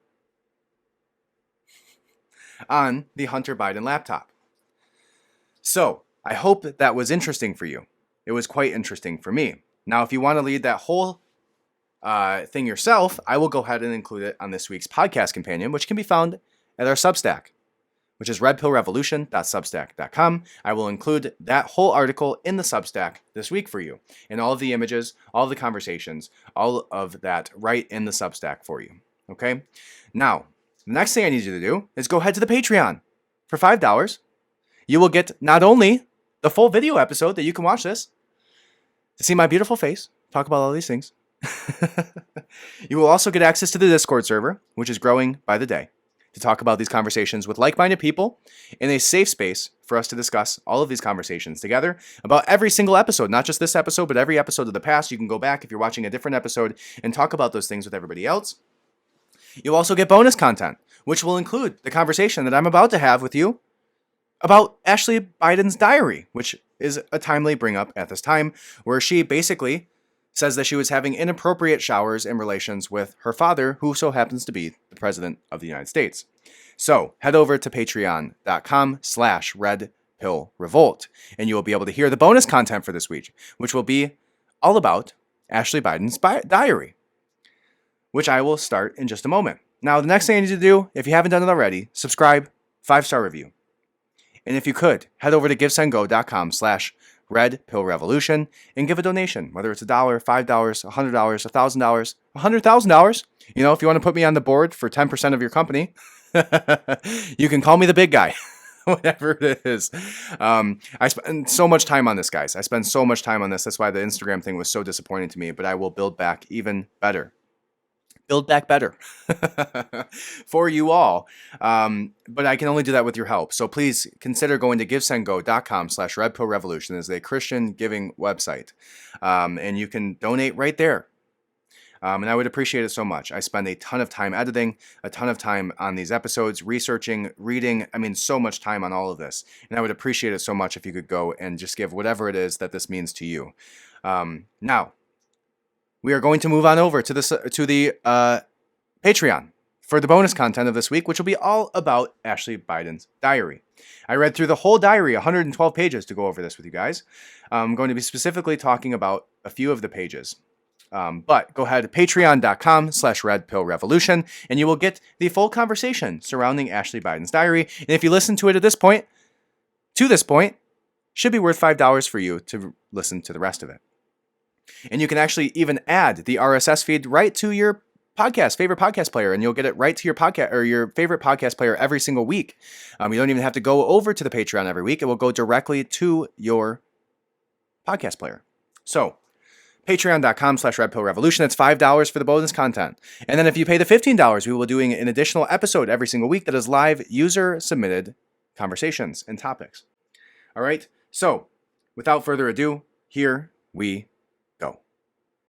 on the Hunter Biden laptop. So, I hope that was interesting for you. It was quite interesting for me. Now, if you want to read that whole thing yourself, I will go ahead and include it on this week's podcast companion, which can be found at our Substack, which is redpillrevolution.substack.com. I will include that whole article in the Substack this week for you, and all of the images, all of the conversations, all of that right in the Substack for you. Okay? Now, the next thing I need you to do is go ahead to the Patreon. For $5, you will get not only the full video episode that you can watch this, to see my beautiful face, talk about all these things. You will also get access to the Discord server, which is growing by the day, to talk about these conversations with like-minded people in a safe space for us to discuss all of these conversations together about every single episode, not just this episode, but every episode of the past. You can go back if you're watching a different episode and talk about those things with everybody else. You'll also get bonus content, which will include the conversation that I'm about to have with you about Ashley Biden's diary, which is a timely bring up at this time, where she basically says that she was having inappropriate showers and relations with her father, who so happens to be the president of the United States. So head over to patreon.com/redpillrevolt, and you will be able to hear the bonus content for this week, which will be all about Ashley Biden's diary, which I will start in just a moment. Now, the next thing I need you to do, if you haven't done it already, subscribe, 5-star review. And if you could, head over to givesendgo.com/redpillrevolution and give a donation, whether it's $1, $5, $100, $1,000, $100,000. You know, if you want to put me on the board for 10% of your company, you can call me the big guy, whatever it is. I spend so much time on this, guys. I spend so much time on this. That's why the Instagram thing was so disappointing to me, but I will build back even better. Build back better for you all. But I can only do that with your help. So please consider going to givesendgo.com/redpillrevolution. It's a Christian giving website. And you can donate right there. And I would appreciate it so much. I spend a ton of time editing, a ton of time on these episodes, researching, reading. I mean, so much time on all of this. And I would appreciate it so much if you could go and just give whatever it is that this means to you. Now, we are going to move on over to the Patreon for the bonus content of this week, which will be all about Ashley Biden's diary. I read through the whole diary, 112 pages, to go over this with you guys. I'm going to be specifically talking about a few of the pages. But go ahead to patreon.com/redpillrevolution, and you will get the full conversation surrounding Ashley Biden's diary. And if you listen to it to this point, should be worth $5 for you to listen to the rest of it. And you can actually even add the RSS feed right to your favorite podcast player, and you'll get it right to your podcast or your favorite podcast player every single week. You don't even have to go over to the Patreon every week. It will go directly to your podcast player. So patreon.com/redpillrevolution. That's $5 for the bonus content. And then if you pay the $15, we will be doing an additional episode every single week that is live user-submitted conversations and topics. All right. So without further ado, here we